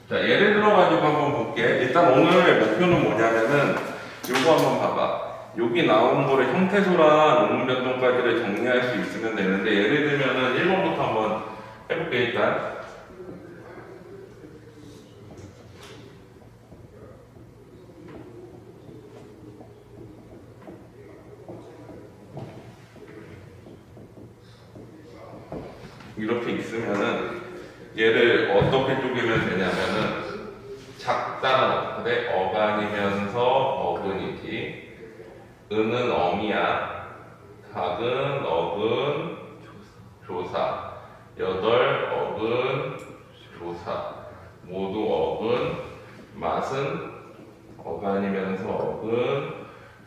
자, 예를 들어가지고 한번 볼게. 일단 오늘 목표는 뭐냐면은 요거 한번 봐봐. 여기 나오는 거를 형태소랑 음운변동까지를 정리할 수 있으면 되는데, 예를 들면은 1번부터 한번 해볼게. 일단 이렇게 있으면은 얘를 어떻게 쪼개면 되냐면은, 작다는 어근데 어간이면서 어근이지, 은은 어미야, 각은 어근 조사, 여덟 어근 조사, 모두 어근, 맛은 어간이면서 어근,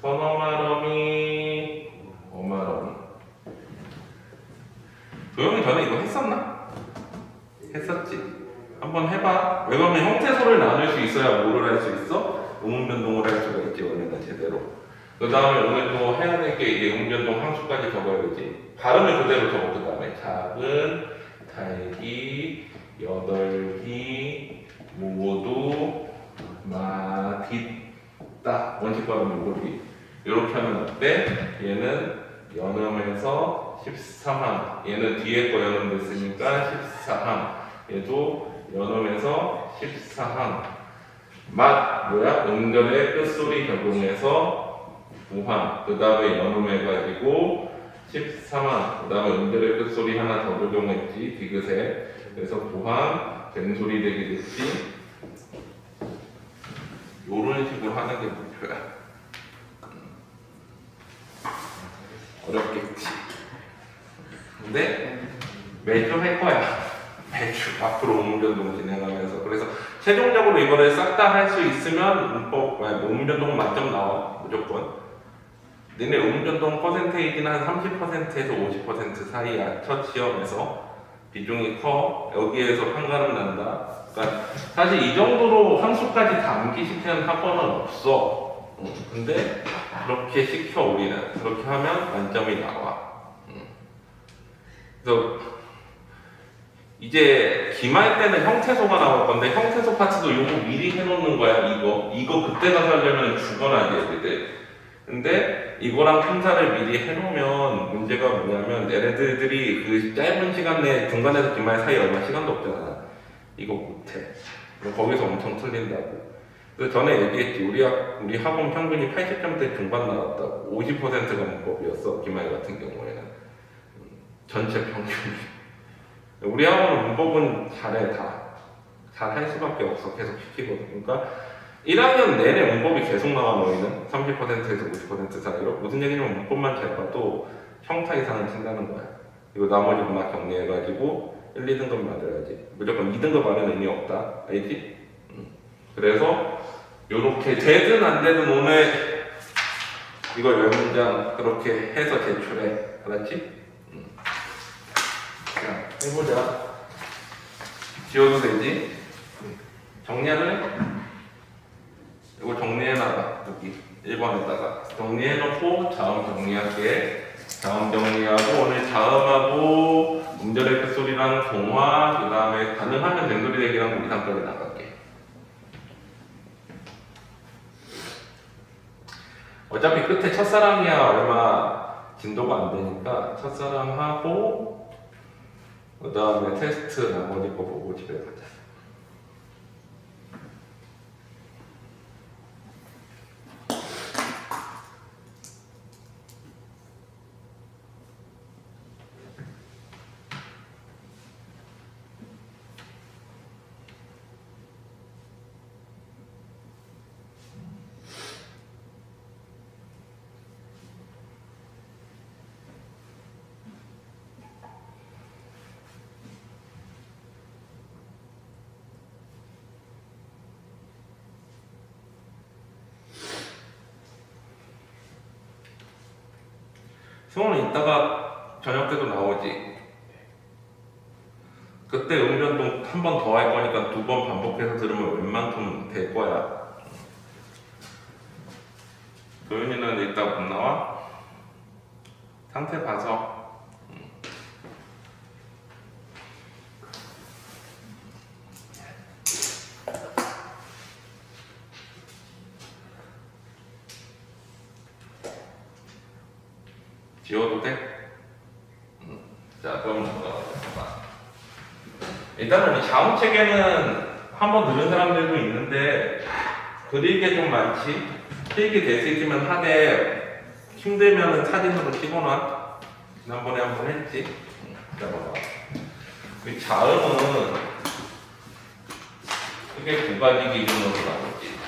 선어말어미 어말어미. 도영이 전에 이거 했었나? 했었지. 한번 해봐. 왜 그러면 형태소를 나눌 수 있어야 뭐를 할 수 있어? 음운변동을 할 수가 있지, 원래는 제대로. 그 다음에 오늘 또 해야 될 게 이제 음운변동 함수까지 적어야 되지. 발음을 그대로 적어. 그 다음에 작은, 달기, 여덟기, 모두, 맛있다. 원칙 발음 요거지. 이렇게 하면 어때? 얘는 연음에서 13항. 얘는 뒤에 거 연음됐으니까 14항. 얘도 연음에서 14항. 맛 뭐야? 음절의 끝소리 적용해서 9항. 그 다음에 연음해가지고 13항. 그 다음에 음절의 끝소리 하나 더 적용했지. 디귿에. 그래서 9항. 된 소리 되게 됐지. 요런 식으로 하는 게 목표야. 어렵겠지. 근데 매주 할 거야. 매주 앞으로 음운변동 진행하면서. 그래서 최종적으로 이거를 싹 다 할 수 있으면 음운변동 만점 나와. 무조건. 니네 음운변동 퍼센테이지는 한 30%에서 50% 사이야. 첫 시험에서 비중이 커. 여기에서 판가름 난다. 그러니까 사실 이 정도로 함수까지 암기시키는 학원은 없어. 근데 그렇게 시켜. 우리는 그렇게 하면 만점이 나와. 그래서 이제 기말 때는 형태소가 나올 건데, 형태소 파트도 요거 미리 해놓는 거야. 이거 그때 가서 하려면 죽어나야 돼, 애들. 근데 이거랑 품사를 미리 해놓으면 문제가 뭐냐면, 얘네들이 그 짧은 시간 내에 중간에서 기말 사이 얼마 시간도 없잖아. 이거 못해. 그럼 거기서 엄청 틀린다고. 그래서 전에 얘기했지. 우리 학원 평균이 80점대 중반 나왔다고. 50%가 문법이었어, 기말 같은 경우에는. 전체 평균이. 우리 학원은 문법은 잘해. 다 잘할 수밖에 없어. 계속 시키거든. 그러니까 1학년 내내 문법이 계속 나와. 너희는 30%에서 50% 사이로. 무슨 얘기냐면 문법만 잘 봐도 평타 이상은 친다는 거야. 이거 나머지 문학 정리해가지고 1, 2등급 맞아야지. 무조건 2등급 안에는 의미 없다. 알지? 그래서 요렇게 되든 안 되든 오늘 이거 10문장 그렇게 해서 제출해. 알았지? 자, 해보자. 지워도 되지? 정리할래? 이거 정리해놔봐. 여기 1번에다가 정리해놓고 자음 정리할게. 자음 정리하고 오늘 자음하고 음절의 끝소리랑 동화, 그 다음에 가능하면 된소리 대기랑 우리상까지 나갈게. 어차피 끝에 첫사랑이야 얼마 진도가 안 되니까 첫사랑하고 그 다음에 테스트 나머지 거 보고 집에 가자. 승호는 이따가 저녁 때도 나오지. 그때 음변동 한 번 더 할 거니까 2번 반복해서 들으면 웬만큼 될 거야. 도윤이는 이따 못 나와? 상태 봐서. 지워도 돼? 자, 그럼 넘어가겠습니다. 일단은 우리 자음 체계는 한번 들은 사람들도 있는데 그릴 게 좀 많지. 필기 될 수 있으면 하되 힘들면 사진으로 찍어놔. 지난번에 한번 했지. 자, 봐봐. 우리 자음은 크게 두 가지 기준으로 나오지.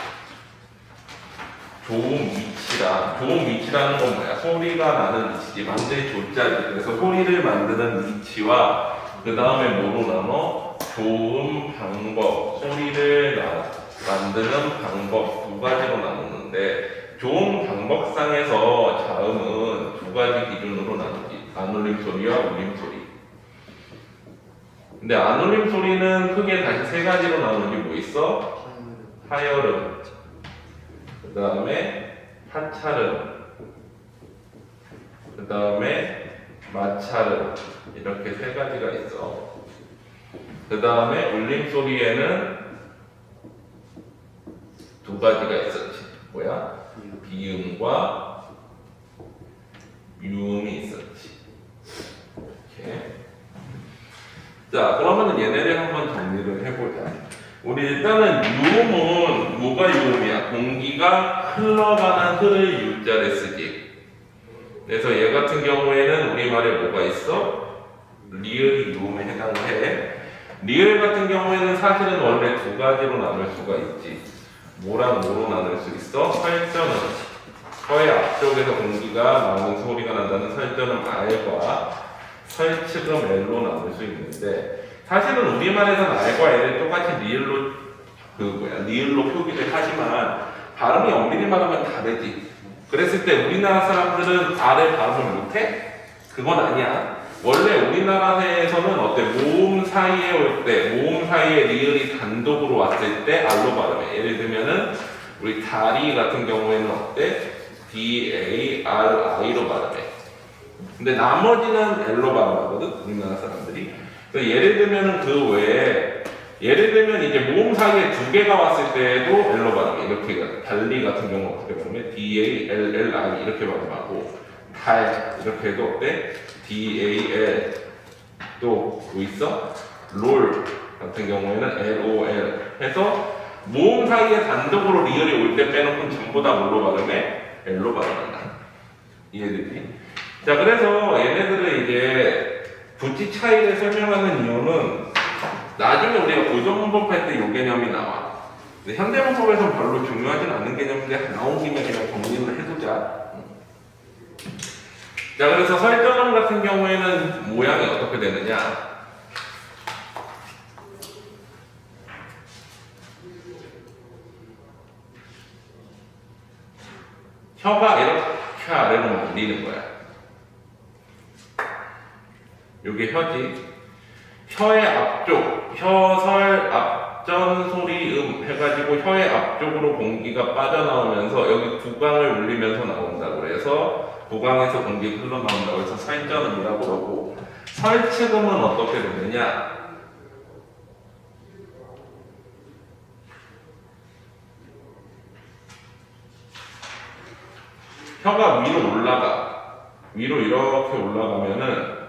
좋은 위치라는 건 뭐야? 소리가 나는 위치지. 만들 조자리. 그래서 소리를 만드는 위치와 그 다음에 뭐로 나눠? 좋은 방법. 소리를 만드는 방법 두 가지로 나누는데 좋은 방법상에서 자음은 두 가지 기준으로 나누지. 안울림 소리와 울림 소리. 근데 안울림 소리는 크게 다시 세 가지로 나누는 게 뭐 있어? 하여름, 그 다음에 하차름, 그 다음에 마차름, 이렇게 세 가지가 있어. 그 다음에 울림 소리에는 두 가지가 있었지. 뭐야? 비음과 유음이 있었지. 이렇게. 자, 그러면 얘네를 한번 정리를 해보자. 우리 일단은 유음은 뭐가 유음이야? 공기가 흘러가는 흐를 유자를 쓰기. 그래서 얘 같은 경우에는 우리말에 뭐가 있어? 리을이 유음에 해당을 해. 리을 같은 경우에는 사실은 원래 두 가지로 나눌 수가 있지. 뭐랑 뭐로 나눌 수 있어? 설전음. 혀의 앞쪽에서 공기가 나오는 소리가 난다는 설전음 R과 설치금 L로 나눌 수 있는데 사실은 우리말에서는 R과 L을 똑같이 리을로 표기를 하지만 발음이 엄밀히 말하면 다르지. 그랬을 때 우리나라 사람들은 R을 발음을 못해? 그건 아니야. 원래 우리나라 내에서는 어때? 모음 사이에 올 때, 모음 사이에 리을이 단독으로 왔을 때 R로 발음해. 예를 들면은 우리 다리 같은 경우에는 어때? D-A-R-I로 발음해. 근데 나머지는 L로 발음하거든, 우리나라 사람들이. 그래서 예를 들면은 그 외에, 예를 들면 이제 모음 사이에 두 개가 왔을 때에도 L로 발음해. 이렇게, 달리 같은 경우 어떻게 발음해? D-A-L-L-I 이렇게 발음하고, 달, 이렇게 해도 어때? D-A-L. 또, 뭐 있어? 롤 같은 경우에는 L-O-L 해서 모음 사이에 단독으로 리을이 올 때 빼놓고는 전부 다 뭐로 발음해? L로 발음한다. 이해되지? 자, 그래서 얘네들을 이제 부치 차이를 설명하는 이유는 나중에 우리가 고전문법 할 때 이 개념이 나와. 근데 현대문법에서는 별로 중요하진 않은 개념인데 나온 김에 그냥 정리를 해두자. 자, 그래서 설전음 같은 경우에는 모양이 어떻게 되느냐? 혀가 이렇게 아래로 몰리는 거야. 요게 혀지. 혀의 앞쪽, 혀설 앞전 소리음 해가지고 혀의 앞쪽으로 공기가 빠져나오면서 여기 구강을 울리면서 나온다고 그래서 구강에서 공기가 흘러나온다고 해서 설전음이라고 그러고 설치음은 어떻게 되느냐? 혀가 위로 올라가. 위로 이렇게 올라가면은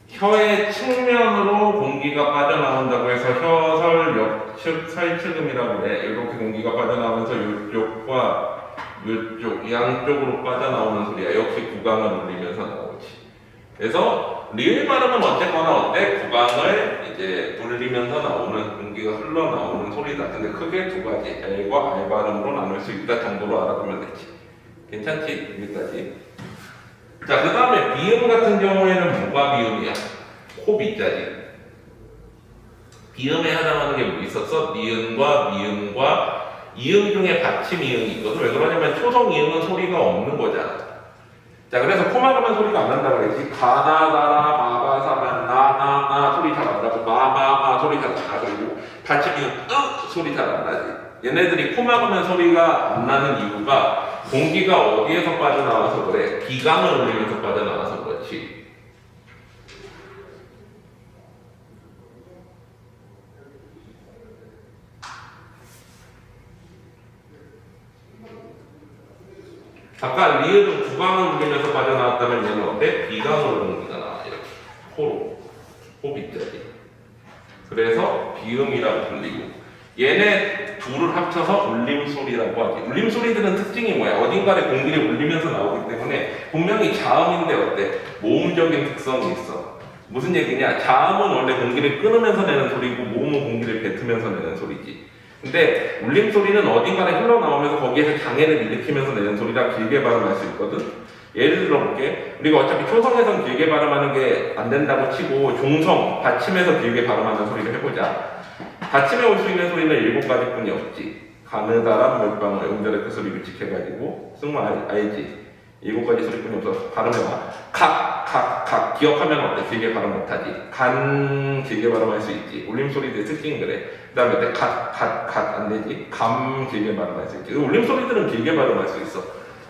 혀의 측면으로 공기가 빠져나온다고 해서 혀설 옆측 설치음이라고 그래. 이렇게 공기가 빠져나오면서 이쪽과 이쪽 양쪽으로 빠져나오는 소리야. 역시 구강을 울리면서 나오지. 그래서 리을 발음은 어쨌거나 어때? 구강을 이제 울리면서 나오는 공기가 흘러나오는 소리다. 근데 크게 두 가지 L과 R 발음으로 나눌 수 있다 정도로 알아두면 되지. 괜찮지? 여기까지. 자, 그 다음에 비음 같은 경우에는 뭐가 비음이야? 코 비자지. 비음에 해당하는 게 뭐 있었어? 니은과 미음과 이음 중에 받침 이음이 있거든. 왜 그러냐면 초성 이음은 소리가 없는 거잖아. 자, 그래서 코 막으면 소리가 안 난다고 그랬지. 가나다라 마바사만 나나나 소리 잘 안 나고 마마마 소리 잘 안 나고 그리고 받침 이음 소리 잘 안 나지. 얘네들이 코 막으면 소리가 안 나는 이유가 공기가 어디에서 빠져나와서 그래? 기강을 울리면서 빠져나와서 그렇지. 아까 리을은 구강을 울리면서 빠져나왔다면 얘는 어때? 비강을 울리가 나와. 이렇게 코로 코 밑자리. 그래서 비음이라고 불리고 얘네 둘을 합쳐서 울림소리라고 하지. 울림소리들은 특징이 뭐야? 어딘가에 공기를 울리면서 나오기 때문에 분명히 자음인데 어때? 모음적인 특성이 있어. 무슨 얘기냐? 자음은 원래 공기를 끊으면서 내는 소리고 모음은 공기를 뱉으면서 내는 소리지. 근데 울림소리는 어딘가에 흘러나오면서 거기에서 장애를 일으키면서 내는 소리라 길게 발음할 수 있거든. 예를 들어볼게. 우리가 어차피 초성에선 길게 발음하는 게 안 된다고 치고 종성, 받침에서 길게 발음하는 소리를 해보자. 받침에 올 수 있는 소리는 7가지뿐이 없지. 가느다란 몰빵을 음절의 그 소리를 지켜가지고 승마 알지? 7가지 소리뿐이 없어. 발음해봐. 각 기억하면 어때? 길게 발음 못하지. 간 길게 발음할 수 있지. 울림소리들의 특징이 그래. 그 다음에 갓 안 되지. 감 길게 발음할 수 있지. 울림소리들은 길게 발음할 수 있어.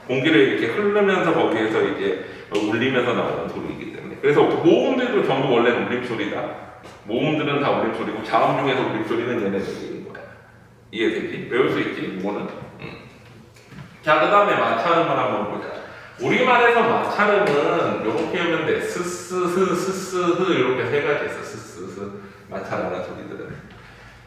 공기를 이렇게 흐르면서 거기에서 이제 울리면서 나오는 소리이기 때문에. 그래서 모음들도 전부 원래 울림소리다. 모음들은 다 울림소리고 자음 중에서 울림소리는 얘네들인 거야. 이해되지? 외울 수 있지? 이거는. 자, 그 다음에 마찰음을 한번 보자. 우리말에서 마찰음은 이렇게 하면 돼. 스스흐 이렇게 3가지 있어. 스스흐 마찰하는 소리들은.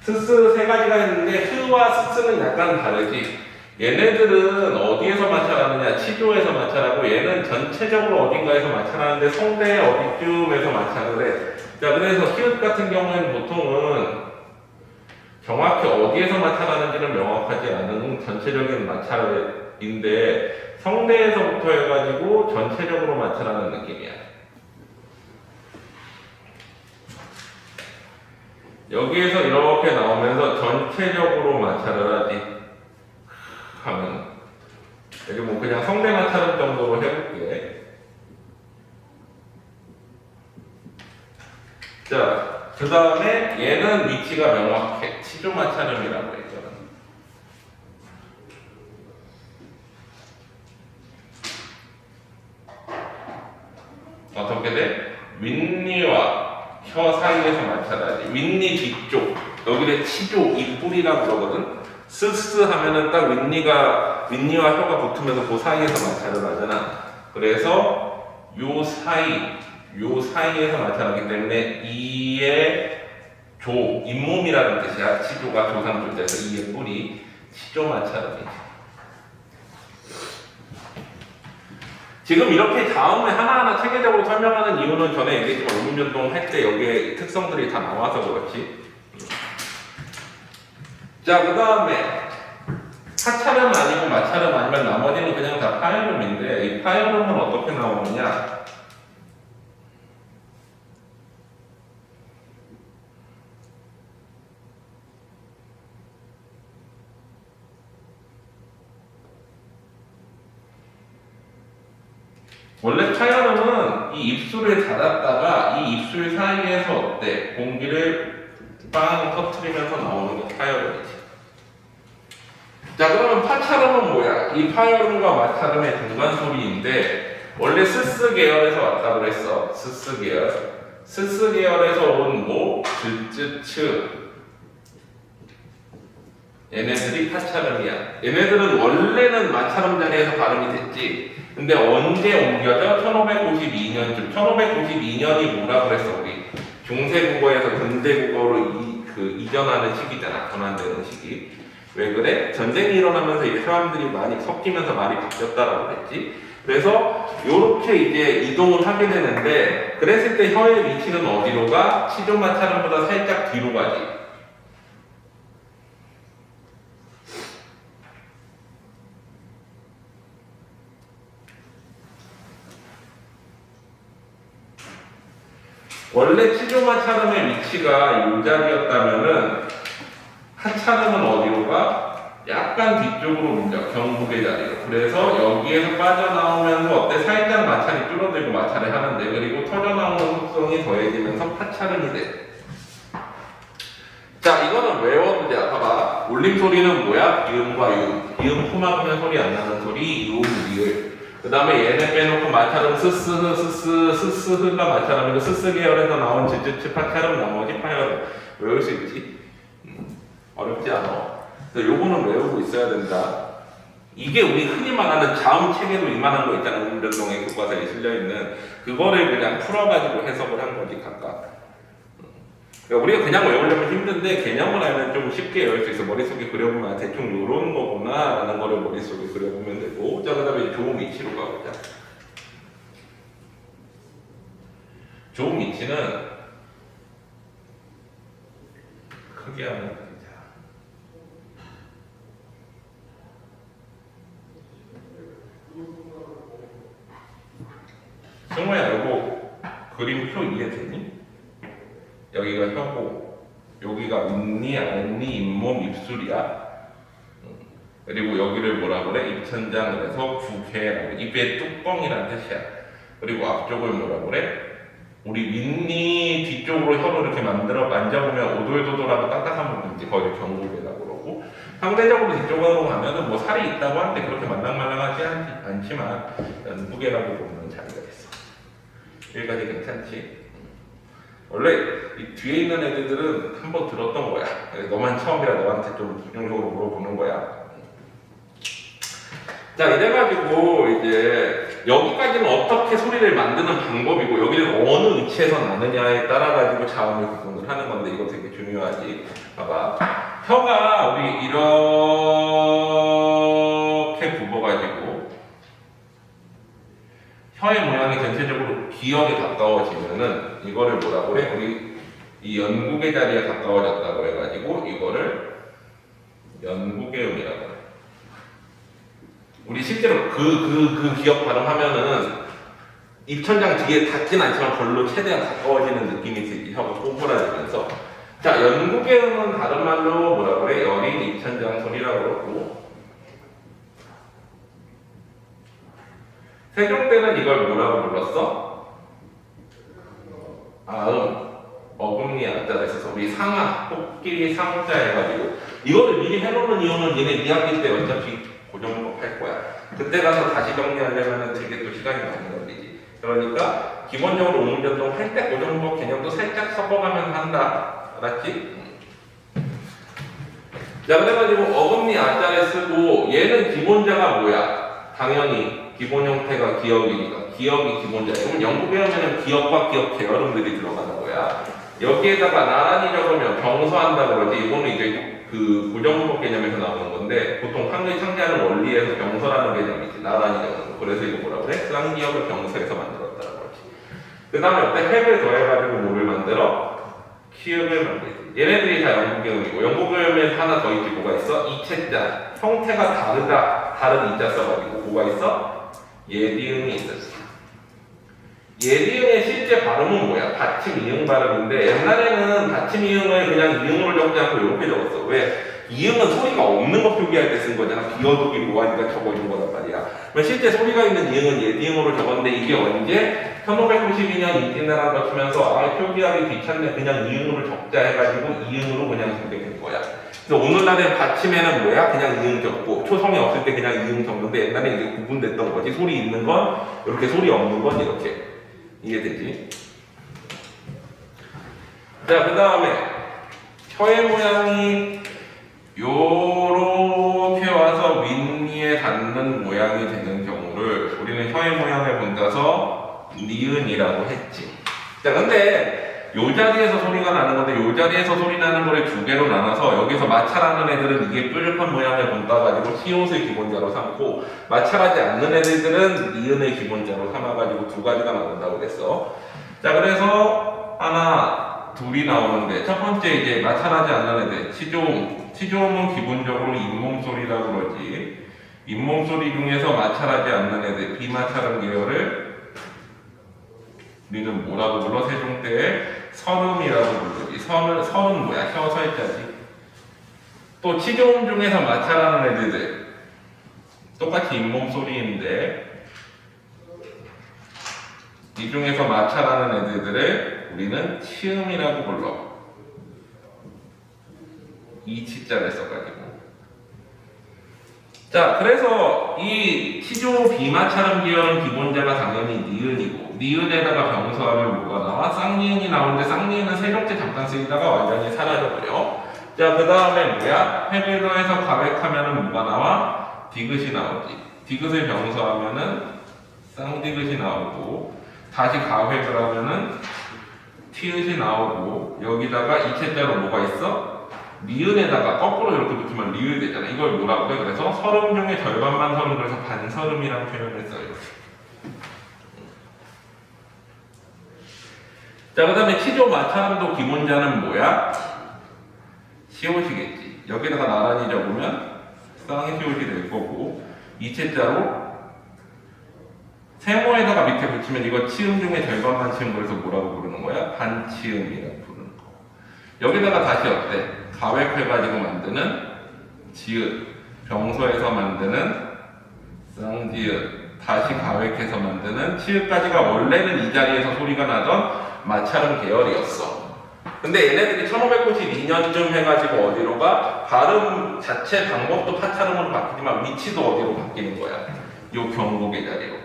스스 3가지가 있는데 흐와 스스는 약간 다르지. 얘네들은 어디에서 마찰하느냐? 치조에서 마찰하고 얘는 전체적으로 어딘가에서 마찰하는데 성대 어디쯤에서 마찰을 해. 자, 그래서 히읗 같은 경우에는 보통은 정확히 어디에서 마찰하는지는 명확하지 않은 전체적인 마찰인데 성대에서부터 해가지고 전체적으로 마찰하는 느낌이야. 여기에서 이렇게 나오면서 전체적으로 마찰을 하지. 하면 여기 뭐 그냥 성대 마찰은 정도로 해볼게. 자, 그 다음에 얘는 위치가 명확해. 치조 마찰음이라고 했잖아. 어떻게 돼? 윗니와 혀 사이에서 마찰하지. 윗니 뒤쪽 여기를 치조 입뿌리라고 그러거든. 스스 하면은 딱 윗니와 혀가 붙으면서 그 사이에서 마찰을 하잖아. 그래서 요 사이에서 마찰하기 때문에 이의 조, 잇몸이라는 뜻이야. 치조가 조상조자에서 이의 뿌리, 치조 마찰음이지. 지금 이렇게 자음을 하나하나 체계적으로 설명하는 이유는 전에 얘기했지만 울음전동 할 때 여기에 특성들이 다 나와서 그렇지. 자, 그 다음에 하찰음 아니고 마찰음 아니면 나머지는 그냥 다 파열음인데 이 파열음은 어떻게 나오느냐? 원래 파열음은 이 입술을 닫았다가 이 입술 사이에서 어때? 공기를 빵 터트리면서 나오는 게 파열음이지. 자, 그러면 파찰음은 뭐야? 이 파열음과 마찰음의 중간 소리인데 원래 스스 계열에서 왔다 그랬어. 스스 계열. 스스 계열에서 온 뭐? 즈쯔츠. 얘네들이 파찰음이야. 얘네들은 원래는 마찰음 자리에서 발음이 됐지. 근데 언제 옮겨져? 1552년쯤. 1552년이 뭐라 그랬어 우리? 중세국어에서 근대국어로 이전하는 시기잖아. 전환되는 시기. 왜 그래? 전쟁이 일어나면서 이게 사람들이 많이 섞이면서 말이 바뀌었다라고 그랬지. 그래서 이렇게 이제 이동을 하게 되는데 그랬을 때 혀의 위치는 어디로 가? 치조 마찰음보다 살짝 뒤로 가지. 원래 치조 마찰음의 위치가 이 자리였다면은 하찰음은 어디로 가? 약간 뒤쪽으로 옮겨. 경북의 자리로. 그래서 여기에서 빠져나오면서 어때? 살짝 마찰이 줄어들고 마찰을 하는데 그리고 터져나오는 속성이 더해지면서 파찰음이 돼. 자, 이거는 외워보자. 봐봐. 울림소리는 뭐야? 비음과 유. 비음 포막하면 소리 안 나는 소리, 유, 리을. 그 다음에 얘네 빼놓고 마찰음 스스흐가 마찰음이고 스스 계열에서 나온 즈즈츠 파찰음 나머지 파열음 외울 수 있지? 어렵지 않아. 그래서 요거는 외우고 있어야 된다. 이게 우리 흔히 말하는 자음 체계도 이만한 거 있잖아. 운전동의 교과서에 실려있는 그거를 그냥 풀어가지고 해석을 한 거지 각각. 그러니까 우리가 그냥 외우려면 힘든데 개념을 알면 좀 쉽게 외울 수 있어. 머릿속에 그려보면 대충 요런 거구나 라는 거를 머릿속에 그려보면 되고. 자, 그 다음에 조음 위치로 가보자. 조음 위치는 크게 하면 되자. 승우야, 이거 그림표 이해되니? 여기가 혀고, 여기가 웃니, 안니, 잇몸, 입술이야. 그리고 여기를 뭐라 그래? 입천장, 그래서 부회라고. 입의 뚜껑이라는 뜻이야. 그리고 앞쪽을 뭐라 그래? 우리 윗니 뒤쪽으로 혀를 이렇게 만져보면 오돌도돌하고 딱딱한 부분인지 거의 경고배라고 그러고, 상대적으로 뒤쪽으로 가면은 뭐 살이 있다고 하는데 그렇게 말랑말랑하지 않지만 연부계라고 보면 자리가 있어. 여기까지 괜찮지? 원래 이 뒤에 있는 애들은 한번 들었던 거야. 너만 처음이라 너한테 좀 부정적으로 물어보는 거야. 자, 이래가지고 이제 여기까지는 어떻게 소리를 만드는 방법이고 여기는 어느 위치에서 나느냐에 따라가지고 자음을 구분을 하는 건데 이거 되게 중요하지. 봐봐. 혀가 우리 이렇게 굽어가지고 혀의 모양이 전체적으로 기역에 가까워지면은 이거를 뭐라고 그래? 우리 이 연국의 자리에 가까워졌다고 해가지고 이거를 연국의음이라고 해. 우리 실제로 그 기역 발음하면은 입천장 뒤에 닿진 않지만 별로 최대한 가까워지는 느낌이 들지. 혀가 꼬부라지면서. 자, 연국의음은 다른 말로 뭐라 그래? 여린 입천장 소리라고 그러고, 세종 때는 이걸 뭐라고 불렀어? 어금니 앞자가 있어서 우리 상하, 코끼리 상자 해가지고 이거를 미리 해놓는 이유는 얘네 2학기 때 어차피 고정법 할 거야. 그때 가서 다시 정리하려면 되게 또 시간이 많이 걸리지. 그러니까 기본적으로 오문전동 할 때 고정법 개념도 살짝 섞어가면 한다. 알았지? 자, 그래가지고 어금니 앞자를 쓰고 얘는 기본자가 뭐야? 당연히 기본 형태가 기역이니까 기역이 기본자야. 그럼 영국에 하면은 기역과 기역 계열음들이 들어가는 거야. 여기에다가 나란히 적으면 병서한다 그러지. 이거는 이제 그 고정문법 개념에서 나오는 건데 보통 한글 창제하는 원리에서 병서라는 개념이지. 나란히 적는 거. 그래서 이거 뭐라 그래? 쌍기역을 병서에서 만들었다는 거지. 그 다음에 어때? 헵을 더해가지고 뭐를 만들어? 키읔을 만들지. 얘네들이 다 영국계음이고 영국계음에 하나 더 있지. 뭐가 있어? 이채자. 형태가 다르다. 다른 이자 써가지고 뭐가 있어? 예디음이 있었어. 예디음의 실제 발음은 뭐야? 받침 이응 발음인데 옛날에는 받침 이응을 그냥 이응으로 적지 않고 이렇게 적었어. 왜? 이응은 소리가 없는 거 표기할 때 쓴 거잖아. 비어두기 모아니까 적어준 거란 말이야. 실제 소리가 있는 이응은 예디음으로 적었는데 이게 언제? 1592년 임진왜란 거치면서 표기하기 귀찮네. 그냥 이응으로 적자 해가지고 이응으로 그냥 적게 된 거야. 그래서 오늘날의 받침에는 뭐야? 그냥 이응 적고 초성이 없을 때 그냥 이응 적는데 옛날에 이게 구분됐던 거지. 소리 있는 건 이렇게, 소리 없는 건 이렇게. 이해되지? 자, 그 다음에 혀의 모양이 요렇게 와서 윗니에 닿는 모양이 되는 경우를 우리는 혀의 모양을 본다서 니은이라고 했지. 자, 근데 요 자리에서 소리가 나는 건데 요 자리에서 소리 나는 거를 두 개로 나눠서 여기서 마찰하는 애들은 이게 뾰족한 모양을 본따가지고 시옷을 기본자로 삼고 마찰하지 않는 애들은 니은을 기본자로 삼아가지고 두 가지가 나온다고 그랬어. 자, 그래서 하나, 둘이 나오는데 첫 번째 이제 마찰하지 않는 애들 치조음. 치조음은 기본적으로 잇몸소리라고 그러지. 잇몸소리 중에서 마찰하지 않는 애들 비마찰음 계열을 우리는 뭐라고 불러? 세종 때에 선음이라고 부르지. 선은 뭐야? 혀설자지. 또 치조음 중에서 마찰하는 애들들 똑같이 잇몸 소리인데 이 중에서 마찰하는 애들을 우리는 치음이라고 불러. 이 치자를 써가지고. 자, 그래서 이 치조 비마찰음 계열은 기본자가 당연히 니은이고 니은에다가 병서하면 뭐가 나와? 쌍니은이 나오는데 쌍니은은 세종때 잠깐 쓰이다가 완전히 사라져버려. 자, 그 다음에 뭐야? 획을 더해서 가획하면은 뭐가 나와? 디귿이 나오지. 디귿을 병수하면은 쌍디귿이 나오고, 다시 가획을 하면은 티읕이 나오고, 여기다가 이체자로 뭐가 있어? 리을에다가 거꾸로 이렇게 붙이면 리을 되잖아. 이걸 뭐라고 해? 그래서 서름 중에 절반만 서름, 그래서 반서름이라는 표현을 써요. 자, 그 다음에 치조 마차함도 기본자는 뭐야? 시옷이겠지. 여기다가 나란히 적으면 쌍의 시옷이 될 거고, 이체자로 세모에다가 밑에 붙이면 이거 치음 중에 절반만 치음, 그래서 뭐라고 부르는 거야? 반치음이라고 부르는 거. 여기다가 다시 어때? 가획해가지고 만드는 지읒, 병소에서 만드는 쌍지읒, 다시 가획해서 만드는 치읒까지가 원래는 이 자리에서 소리가 나던 마찰음 계열이었어. 근데 얘네들이 1592년쯤 해가지고 어디로 가? 발음 자체 방법도 파찰음으로 바뀌지만 위치도 어디로 바뀌는 거야? 요 경국의 자리로.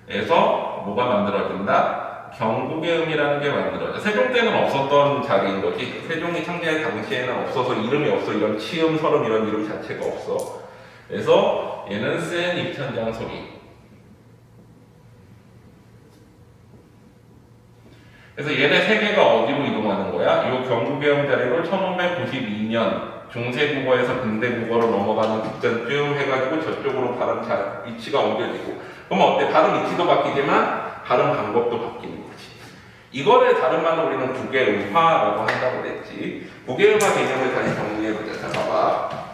그래서 뭐가 만들어진다? 경국의 음이라는 게 만들어져. 세종 때는 없었던 자리인 거지. 세종이 창제할 당시에는 없어서 이름이 없어. 이런 치음, 서름 이런 이름 자체가 없어. 그래서 얘는 센 입천장 소리. 그래서 얘네 세 개가 어디로 이동하는 거야? 요 경국의 음 자리로 1592년 중세국어에서 근대국어로 넘어가는 직전쯤 해가지고 저쪽으로 발음 위치가 옮겨지고, 그럼 어때? 발음 위치도 바뀌지만 발음 방법도 바뀌는 거지. 이거를 다른 말로 우리는 국외음화라고 한다고 그랬지. 국외음화 개념을 다시 정리해보자. 자, 봐봐.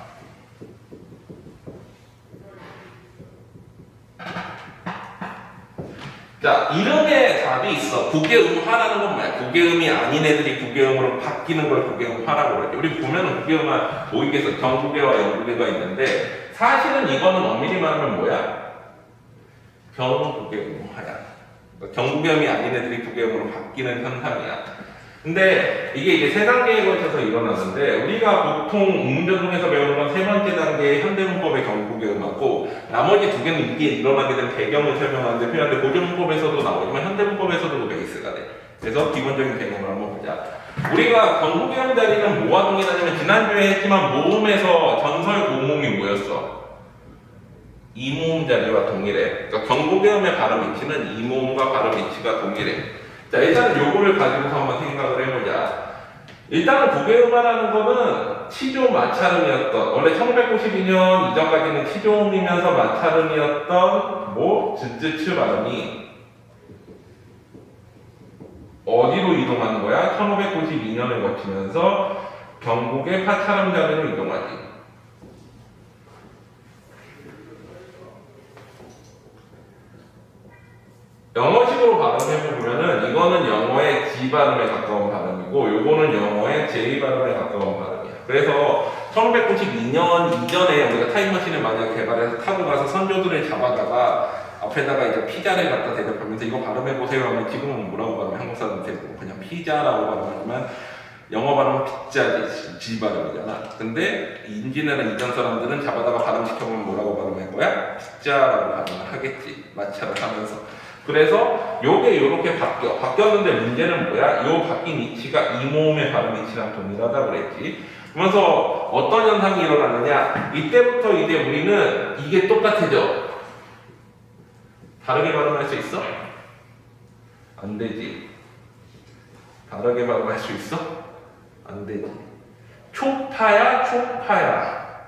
자, 이름에 답이 있어. 국외음화라는 건 뭐야? 국외음이 아닌 애들이 국외음으로 바뀌는 걸 국외음화라고 그러지. 우리 보면은 국외음화 모의계에서 경국외와 영국외가 있는데, 사실은 이거는 엄밀히 말하면 뭐야? 경국외음화야. 경국외음이 아닌 애들이 국외음으로 바뀌는 현상이야. 근데 이게 이제 세 단계에 걸쳐서 일어나는데, 우리가 보통 음전공에서 배우는 건 세 번째 단계의 현대문법의 경국외음하고, 나머지 두 개는 이게 일어나게 된 배경을 설명하는데 필요한데, 고전문법에서도 나오지만 현대문법에서도 베이스가 돼. 그래서 기본적인 개념을 한번 보자. 우리가 경국외음 자리는 뭐와 동일하냐면, 지난주에 했지만 모음에서 전설 고음이 뭐였어? 이모음 자리와 동일해. 그러니까 경국외음의 발음 위치는 이모음과 발음 위치가 동일해. 자, 일단은 요거를 가지고서 한번 생각을 해보자. 일단은 국외음화라는 거는 치조 마찰음이었던, 원래 1592년 이전까지는 치조음이면서 마찰음이었던 즈쯔츠 발음이 어디로 이동하는 거야? 1592년을 거치면서 경국의 파찰음 자리로 이동하지. 영어식으로 발음해보면은 이거는 영어의 G 발음에 가까운 발음이고, 요거는 영어의 J 발음에 가까운 발음이야. 그래서 1592년 이전에 우리가 타임머신을 만약 개발해서 타고 가서 선조들을 잡아다가 앞에다가 이제 피자를 갖다 대접하면서 이거 발음해보세요 하면 지금은 뭐라고 발음해? 한국 사람한테 그냥 피자라고 발음하지만 영어 발음은 피자지, G 발음이잖아. 근데 인지네나 이전 사람들은 잡아다가 발음시켜보면 뭐라고 발음할 거야? 피자라고 발음을 하겠지. 마찰을 하면서. 그래서 요게 요렇게 바뀌었는데 문제는 뭐야? 요 바뀐 위치가 이모음의 발음 위치랑 동일하다 그랬지. 그러면서 어떤 현상이 일어나느냐? 이때부터 이제 우리는 이게 똑같아져. 다르게 발음할 수 있어? 안 되지. 다르게 발음할 수 있어? 안 되지. 초파야, 초파야.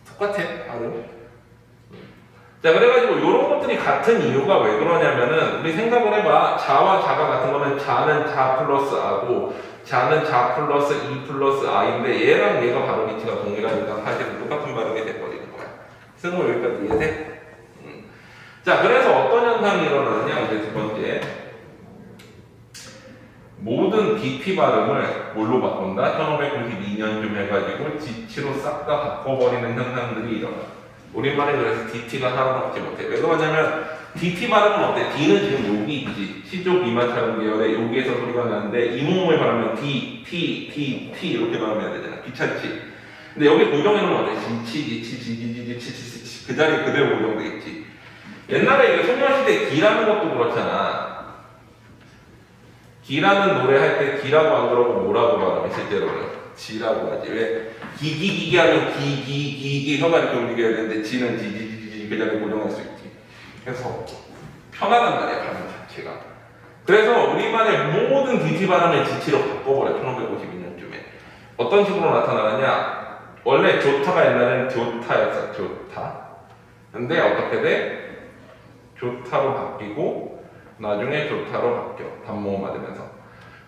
똑같아, 발음. 자, 그래가지고 이런 것들이 같은 이유가 왜 그러냐면은, 우리 생각을 해봐. 자와 자가 같은 거는 자는 자 플러스 아고, 자는 자 플러스 이 플러스 아인데, 얘랑 얘가 발음 위치가 동일하니까 사실은 똑같은 발음이 돼버리는 거야. 승우 여기까지 이해돼? 자, 그래서 어떤 현상이 일어나느냐, 이제 두 번째. 모든 DT 발음을 뭘로 바꾼다? 1592년쯤 해가지고 지치로 싹 다 바꿔버리는 현상들이 일어나. 우리말에 그래서 DT가 살아남지 못해. 왜 그러냐면 DT 발음은 어때? D는 지금 여기 있지. 시조 비마찰음 계열에 여기에서 소리가 나는데 이모음을 발음하면 D, T, T, T 이렇게 발음해야 되잖아. 귀찮지? 근데 여기 고정해놓으면 어때? 지치 그 자리에 그대로 고정돼 있지. 옛날에 이거 소녀시대 기라는 것도 그렇잖아. 기라는 노래 할 때 기라고 안 그러고 뭐라고 발음해? 실제로는 지라고 하지. 왜? 기기기기 하면 기기기기 혀가 이렇게 움직여야 되는데 지는 지지지지 그 자리에 고정할 수 있지. 그래서 편하단 말이야, 발음 자체가. 그래서 우리만의 모든 DT 발음을 지치로 바꿔버려. 1552년쯤에. 어떤 식으로 나타나느냐? 원래 좋다가 옛날에는 좋다였어. 좋다. 근데 어떻게 돼? 좋다로 바뀌고 나중에 좋다로 바뀌어. 단모음 맞으면서.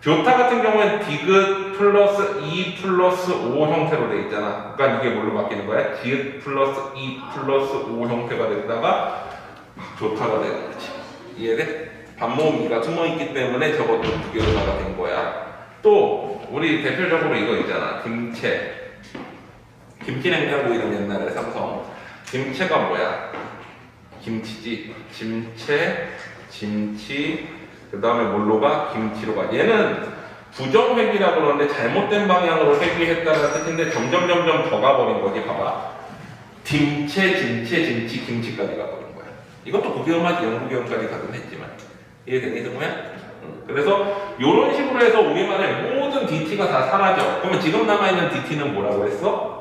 좋다 같은 경우엔 디귿 플러스 2 플러스 5 형태로 돼 있잖아. 그러니까 이게 뭘로 바뀌는 거야? 디귿 플러스 2 플러스 5 형태가 되다가 좋다가 되는 거지. 이해돼? 반모음 2가 숨어있기 때문에 저것도 부교음화가 된 거야. 또 우리 대표적으로 이거 있잖아. 김채. 김치냉장고 이름 옛날에 삼성. 김채가 뭐야? 김치지. 김채, 김치, 그 다음에 뭘로 가? 김치로 가. 얘는 부정회귀라고 그러는데 잘못된 방향으로 회귀했다는 뜻인데 점점 더 가버린 거지. 봐봐. 김채, 김치, 김치까지 가버린 거야. 이것도 국영마지 영국영까지 가긴 했지만. 이해되니, 정말? 그래서 이런 식으로 해서 우리말의 모든 DT가 다 사라져. 그러면 지금 남아있는 DT는 뭐라고 했어?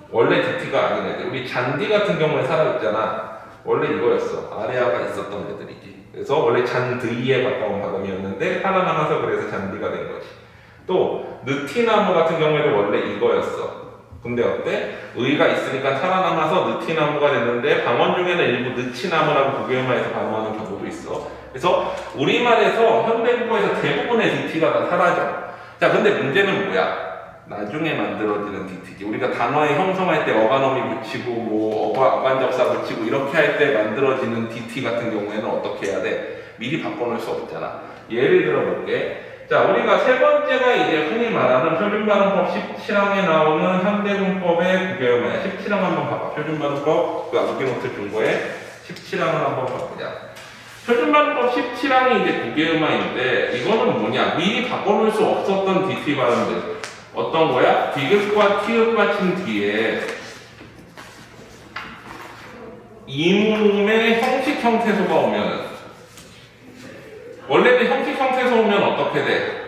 원래 DT가 아닌 애들. 우리 잔디 같은 경우에 살아있잖아. 원래 이거였어. 아래아가 있었던 애들이지. 그래서 원래 잔드이에 가까운 발음이었는데 살아남아서 그래서 잔디가 된 거지. 또 느티나무 같은 경우에도 원래 이거였어. 근데 어때? 의가 있으니까 살아남아서 느티나무가 됐는데 방언 중에는 일부 느치나무라고 국외음화에서 발음하는 경우도 있어. 그래서 우리말에서 현대국어에서 대부분의 DT가 다 사라져. 자, 근데 문제는 뭐야? 나중에 만들어지는 DT지. 우리가 단어의 형성할 때 어간어미 붙이고 뭐 어간접사 붙이고 이렇게 할 때 만들어지는 DT 같은 경우에는 어떻게 해야 돼? 미리 바꿔놓을 수 없잖아. 예를 들어볼게. 자, 우리가 세 번째가 이제 흔히 말하는 표준발음법 17항에 나오는 현대문법의 국외음화야. 17항 한번 봐봐. 표준발음법 그 암기노트 준 거에 17항을 한번 바꾸자. 표준발음법 17항이 이제 국외음화인데 이거는 뭐냐? 미리 바꿔놓을 수 없었던 DT 발음들. 어떤 거야? 디귿과 티읕 받침 뒤에 이문의 형식 형태소가 오면은 원래는 형식 형태소 오면 어떻게 돼?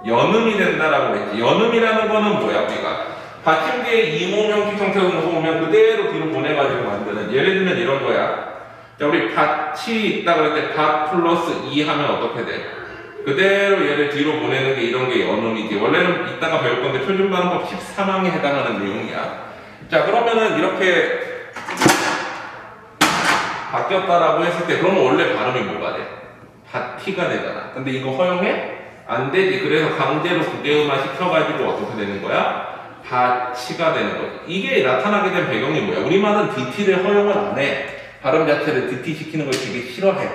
연음이 된다라고 했지. 연음이라는 거는 뭐야? 우리가 받침 뒤에 이문 형식 형태소가 오면 그대로 뒤로 보내가지고 만드는. 예를 들면 이런 거야. 자, 우리 밭이 있다 그럴 때 밭 플러스 2 하면 어떻게 돼? 그대로 얘를 뒤로 보내는 게 이런 게 연음이지. 원래는 이따가 배울 건데 표준발음법 13항에 해당하는 내용이야. 자, 그러면은 이렇게 바뀌었다라고 했을 때 그러면 원래 발음이 뭐가 돼? 바티가 되잖아. 근데 이거 허용해? 안 되지. 그래서 강제로 국외음화 시켜가지고 어떻게 되는 거야? 바치가 되는 거지. 이게 나타나게 된 배경이 뭐야? 우리말은 DT를 허용을 안 해. 발음 자체를 DT 시키는 걸 되게 싫어해.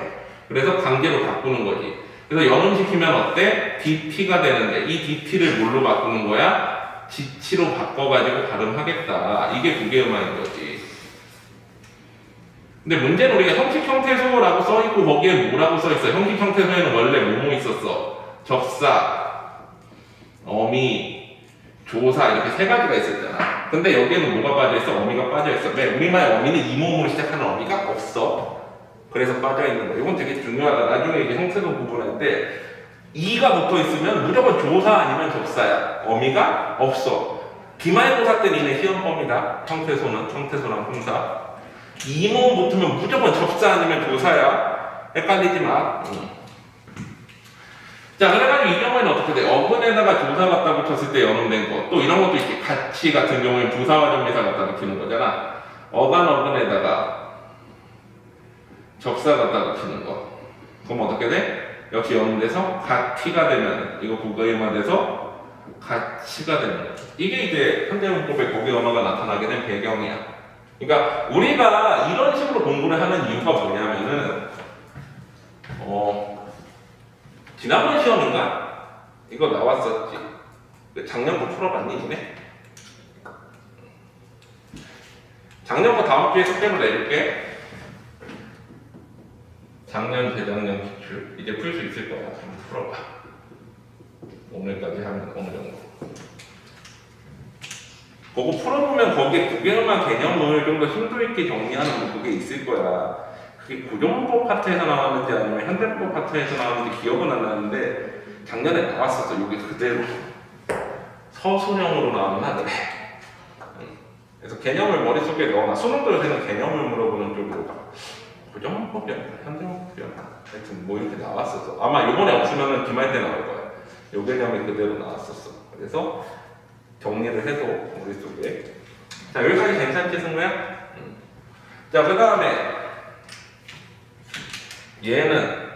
그래서 강제로 바꾸는 거지. 그래서 연음시키면 어때? DT가 되는데 이 DT를 뭘로 바꾸는 거야? 지치로 바꿔가지고 발음하겠다. 이게 국외음화인 거지. 근데 문제는 우리가 형식 형태소라고 써있고 거기에 뭐라고 써있어? 형식 형태소에는 원래 뭐뭐 있었어? 접사, 어미, 조사 이렇게 세 가지가 있었잖아. 근데 여기에는 뭐가 빠져있어? 어미가 빠져있어. 왜? 우리말 어미는 이모음으로 시작하는 어미가 없어. 그래서 빠져있는 거야. 이건 되게 중요하다. 나중에 이제 형태소 구분할 때 이가 붙어있으면 무조건 조사 아니면 접사야. 어미가 없어. 기말고사 때 니네 시험범이다. 형태소랑 품사. 이모음 붙으면 무조건 접사 아니면 조사야. 헷갈리지 마. 자, 그래가지고 이 경우에는 어떻게 돼? 어근에다가 조사 갖다 붙였을 때 연음된 거. 또 이런 것도 있지. 가치 같은 경우에는 부사와 전미사 갖다 붙이는 거잖아. 어간에다가 접사 갖다 붙이는 거. 그럼 어떻게 돼? 역시 연음돼서 가티가 되면 이거 국어음화돼서 가치가 되는 거죠. 이게 이제 현대문법의 국어음화가 나타나게 된 배경이야. 그러니까 우리가 이런 식으로 공부를 하는 이유가 뭐냐면은 지난번 시험인가? 이거 나왔었지. 작년 거 풀어봤니, 니네? 작년 거 다음 주에 숙제로 내줄게. 작년, 재작년 기출. 이제 풀 수 있을 거야. 한번 풀어봐. 오늘까지 하면 어느 정도. 그거 풀어보면 거기에 국외음화 개념을 좀 더 심도 있게 정리하는 그게 있을 거야. 그게 구조문법 파트에서 나왔는지 아니면 현대법 파트에서 나왔는지 기억은 안 나는데 작년에 나왔었어. 여기 그대로 서술형으로 나오는 하늘에. 그래서 개념을 머릿속에 넣어놔. 수능도 요새는 개념을 물어보는 쪽으로 가. 부정문법이었나? 현대문법이었나? 하여튼 뭐 이렇게 나왔었어. 아마 요번에 없으면은 기말 때 나올 거야. 요 개념이 그대로 나왔었어. 그래서 정리를 해도 머릿속에. 자, 여기까지 괜찮지, 승우야? 자, 그 다음에 얘는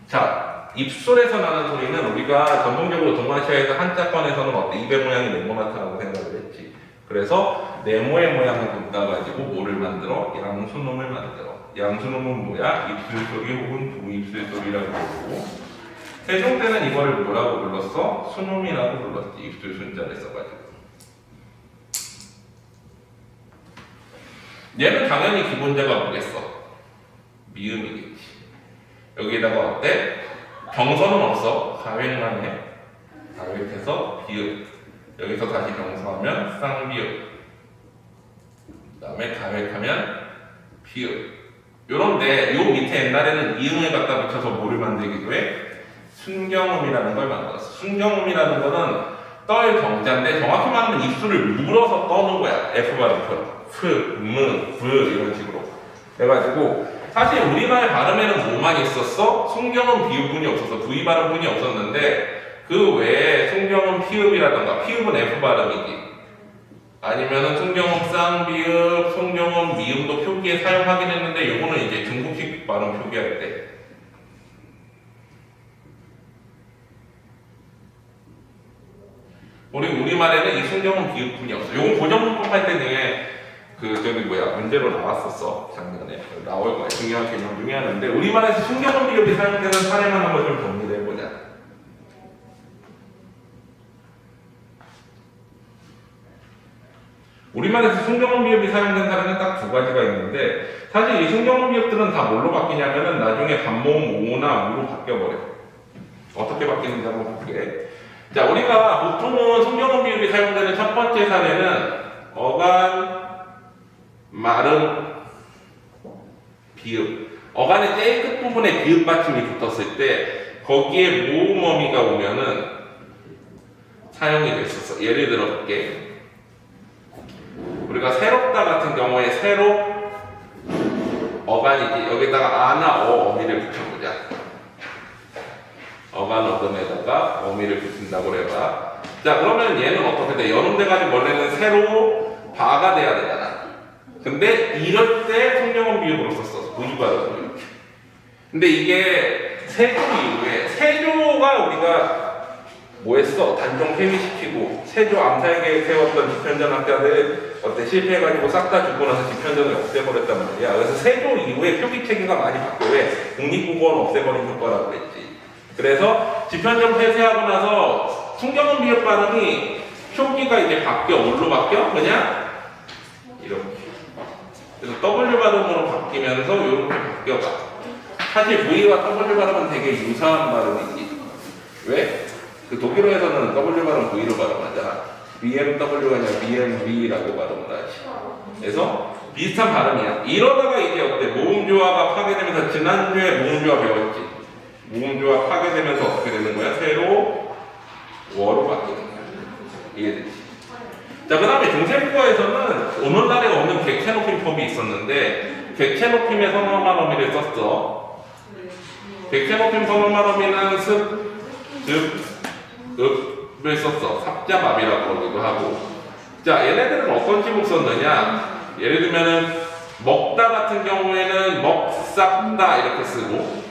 자, 입술에서 나는 소리는 우리가 전통적으로 동아시아에서 한자권에서는 어때? 입의 모양이 네모나타라고 생각을 했지. 그래서 네모의 모양을 바꿔가지고 뭐를 만들어? 양수놈을 만들어. 양수놈은 뭐야? 입술 소리 혹은 부입술 소리라고 부르고, 세종 때는 이거를 뭐라고 불렀어? 수놈이라고 불렀지. 입술 순자를 써가지고. 얘는 당연히 기본자가 뭐겠어? 미음이겠지. 여기에다가 어때? 경서는 없어. 가획만 해. 가획해서 비읍. 여기서 다시 경서하면 쌍비읍. 그 다음에 가획하면 비읍. 요런데 요 밑에 옛날에는 이응을 갖다 붙여서 뭐를 만들기도 해? 순경음이라는 걸 만들었어. 순경음이라는 거는 떨 경자인데 정확히 말하면 입술을 물어서 떠는 거야. F 발음처럼. 프, 무, 브 이런 식으로. 그래가지고 사실 우리말 발음에는 뭐만 있었어? 순경음 비읍분이 없었어. V 발음분이 없었는데 그 외에 순경음 피읍이라던가 피읍은 F 발음이지. 아니면은 순경음 쌍비읍, 순경음 미음도 표기에 사용하긴 했는데 요거는 이제 중국식 발음 표기할 때. 우리말에는 이 순경음 비읍분이 없어. 요건 고정문법 할 때 중에 문제로 나왔었어. 작년에. 나올 거야. 중요한 개념 중에 하나인데, 우리말에서 순경음 비읍이 사용되는 사례만 한번 좀 정리를 해보자. 우리말에서 순경음 비읍이 사용된 사례는 딱 두 가지가 있는데, 사실 이 순경음 비읍들은 다 뭘로 바뀌냐면은 나중에 반모음 오나 우로 바뀌어버려. 어떻게 바뀌는지 한번 볼게. 자, 우리가 보통은 순경음 비읍이 사용되는 첫 번째 사례는 어간, 말음, 비읍. 어간의 제일 끝부분에 비읍 받침이 붙었을 때 거기에 모음 어미가 오면은 사용이 됐었어. 예를 들어 볼게. 우리가 새롭다 같은 경우에 새로 어간이지. 여기다가 아나 어 어미를 붙여보자. 어간 어금에다가 어미를 붙인다고 해봐. 자, 그러면 얘는 어떻게 돼? 연음돼가지고 원래는 새로 바가 돼야 되잖아. 근데 이럴 때 순경음 비읍으로 썼어. 무주발음으로 이렇게. 근데 이게 세조 이후에 세조가 우리가 뭐 했어? 단종 폐위시키고 세조 암살계획 세웠던 집현전 학자들 어때 실패해가지고 싹 다 죽고 나서 집현전을 없애버렸단 말이야. 그래서 세조 이후에 표기 체계가 많이 바뀌어. 왜? 국립국어원 없애버린 효과라고 그랬지. 그래서 집현전 폐쇄하고 나서 순경음 비읍 발음이 표기가 이제 바뀌어. 뭘로 바뀌어? 그냥 이렇게. 그래서 W 발음으로 바뀌면서 이렇게 바뀌어가. 사실 V와 W 발음은 되게 유사한 발음이지. 왜? 그 독일어에서는 W 발음 V로 발음하잖아. BMW가 아니라 BMV라고 발음을 하지. 그래서 비슷한 발음이야. 이러다가 이제 어때? 모음조화가 파괴되면서 지난주에 모음조화 배웠지. 모음조화 파괴되면서 어떻게 되는 거야? 새로 워로 바뀌는 거야. 이해되지? 자, 그 다음에 중세국어에서는 오늘날에 없는 객체 높임법이 있었는데 객체 높임의 선어말 어미를 썼어. 객체 높임 선어말 어미는 습, 즙, 읍을 썼어. 삽자밥이라고 그러기도 하고. 자, 얘네들은 어떤 식으로 썼느냐? 예를 들면은 먹다 같은 경우에는 먹싹다 이렇게 쓰고,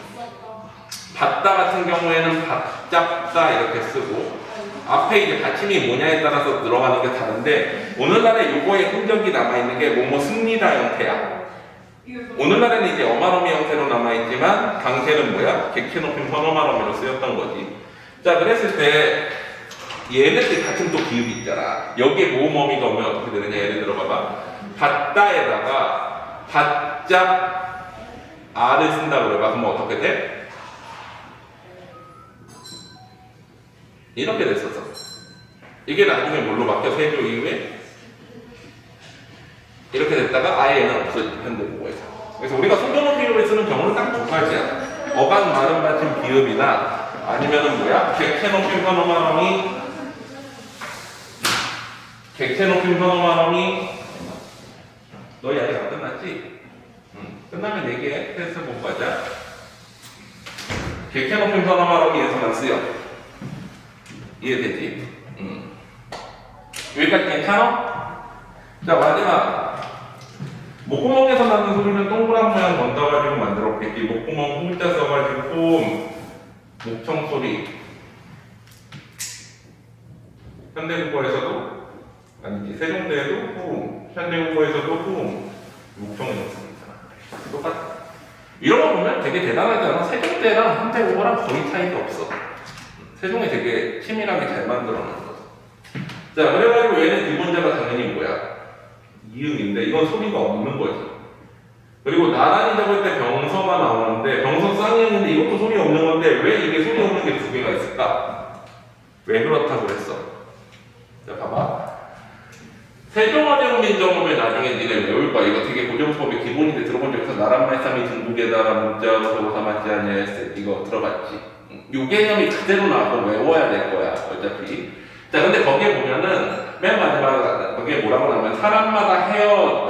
받다 같은 경우에는 받잡다 이렇게 쓰고, 앞에 이제 받침이 뭐냐에 따라서 들어가는 게 다른데, 오늘날에 요거에 흔적이 남아있는 게 뭐뭐 씁니다 형태야. 오늘날에는 이제 어마어미 형태로 남아있지만 당시에는 뭐야? 객체 높임 선어말 어미로 쓰였던 거지. 자, 그랬을 때 얘네들이 같은 또 비읍이 있잖아. 여기에 모음 어미가 오면 어떻게 되느냐? 예를 들어 봐봐. 받다에다가 받잡 아를 쓴다고 그래봐. 그럼 어떻게 돼? 이렇게 됐었어. 이게 나중에 뭘로 바뀌어? 세조 이후에 이렇게 됐다가 아예 얘는 없어졌지. 현대국어에서. 그래서 우리가 순경음 비읍을 쓰는 경우는 딱 두 가지야. 어간 말음 받침 비읍이나 아니면은 뭐야? 객체 높임 선어말 어미 객체 높임 선호만원이 너희 아직 안 끝났지? 끝나면 얘기해. 테스트 공부하자. 객체 높임 선호만원이 예서만 쓰여. 이해되지? 여기까지 괜찮아? 자, 마지막. 목구멍에서 나는 소리는 동그란 모양 건져가지고 만들었겠지. 목구멍 홈자 써가지고 홈, 목청 소리. 현대국어에서도 아니지, 세종대에도 홈, 현대국어에서도 홈, 목청이 없습니다. 똑같아. 이런 거 보면 되게 대단하지 않아? 세종대랑 현대국어랑 거의 차이가 없어. 세종이 되게 치밀하게 잘 만들어 놓은 거. 자, 그래가지고 얘는 기본자가 당연히 뭐야? 이응인데 이건 소리가 없는 거지. 그리고 나란히 적을 때 병서가 나오는데 병서 쌍이응인데 이것도 소리 없는 건데 왜 이게 소리 없는 게 두 개가 있을까? 왜 그렇다고 했어? 자, 봐봐. 세종어제국민정음을 나중에 니네 외울 거야. 이거 되게 고정법의 기본인데 들어본 적 있어. 나란말싸미 중국에다가 문자로 삼았지 않냐 이거 들어봤지? 요 개념이 그대로 나오고 외워야 될 거야. 어차피. 자, 근데 거기에 보면은 맨 마지막에 거기에 뭐라고 나오면 사람마다 헤어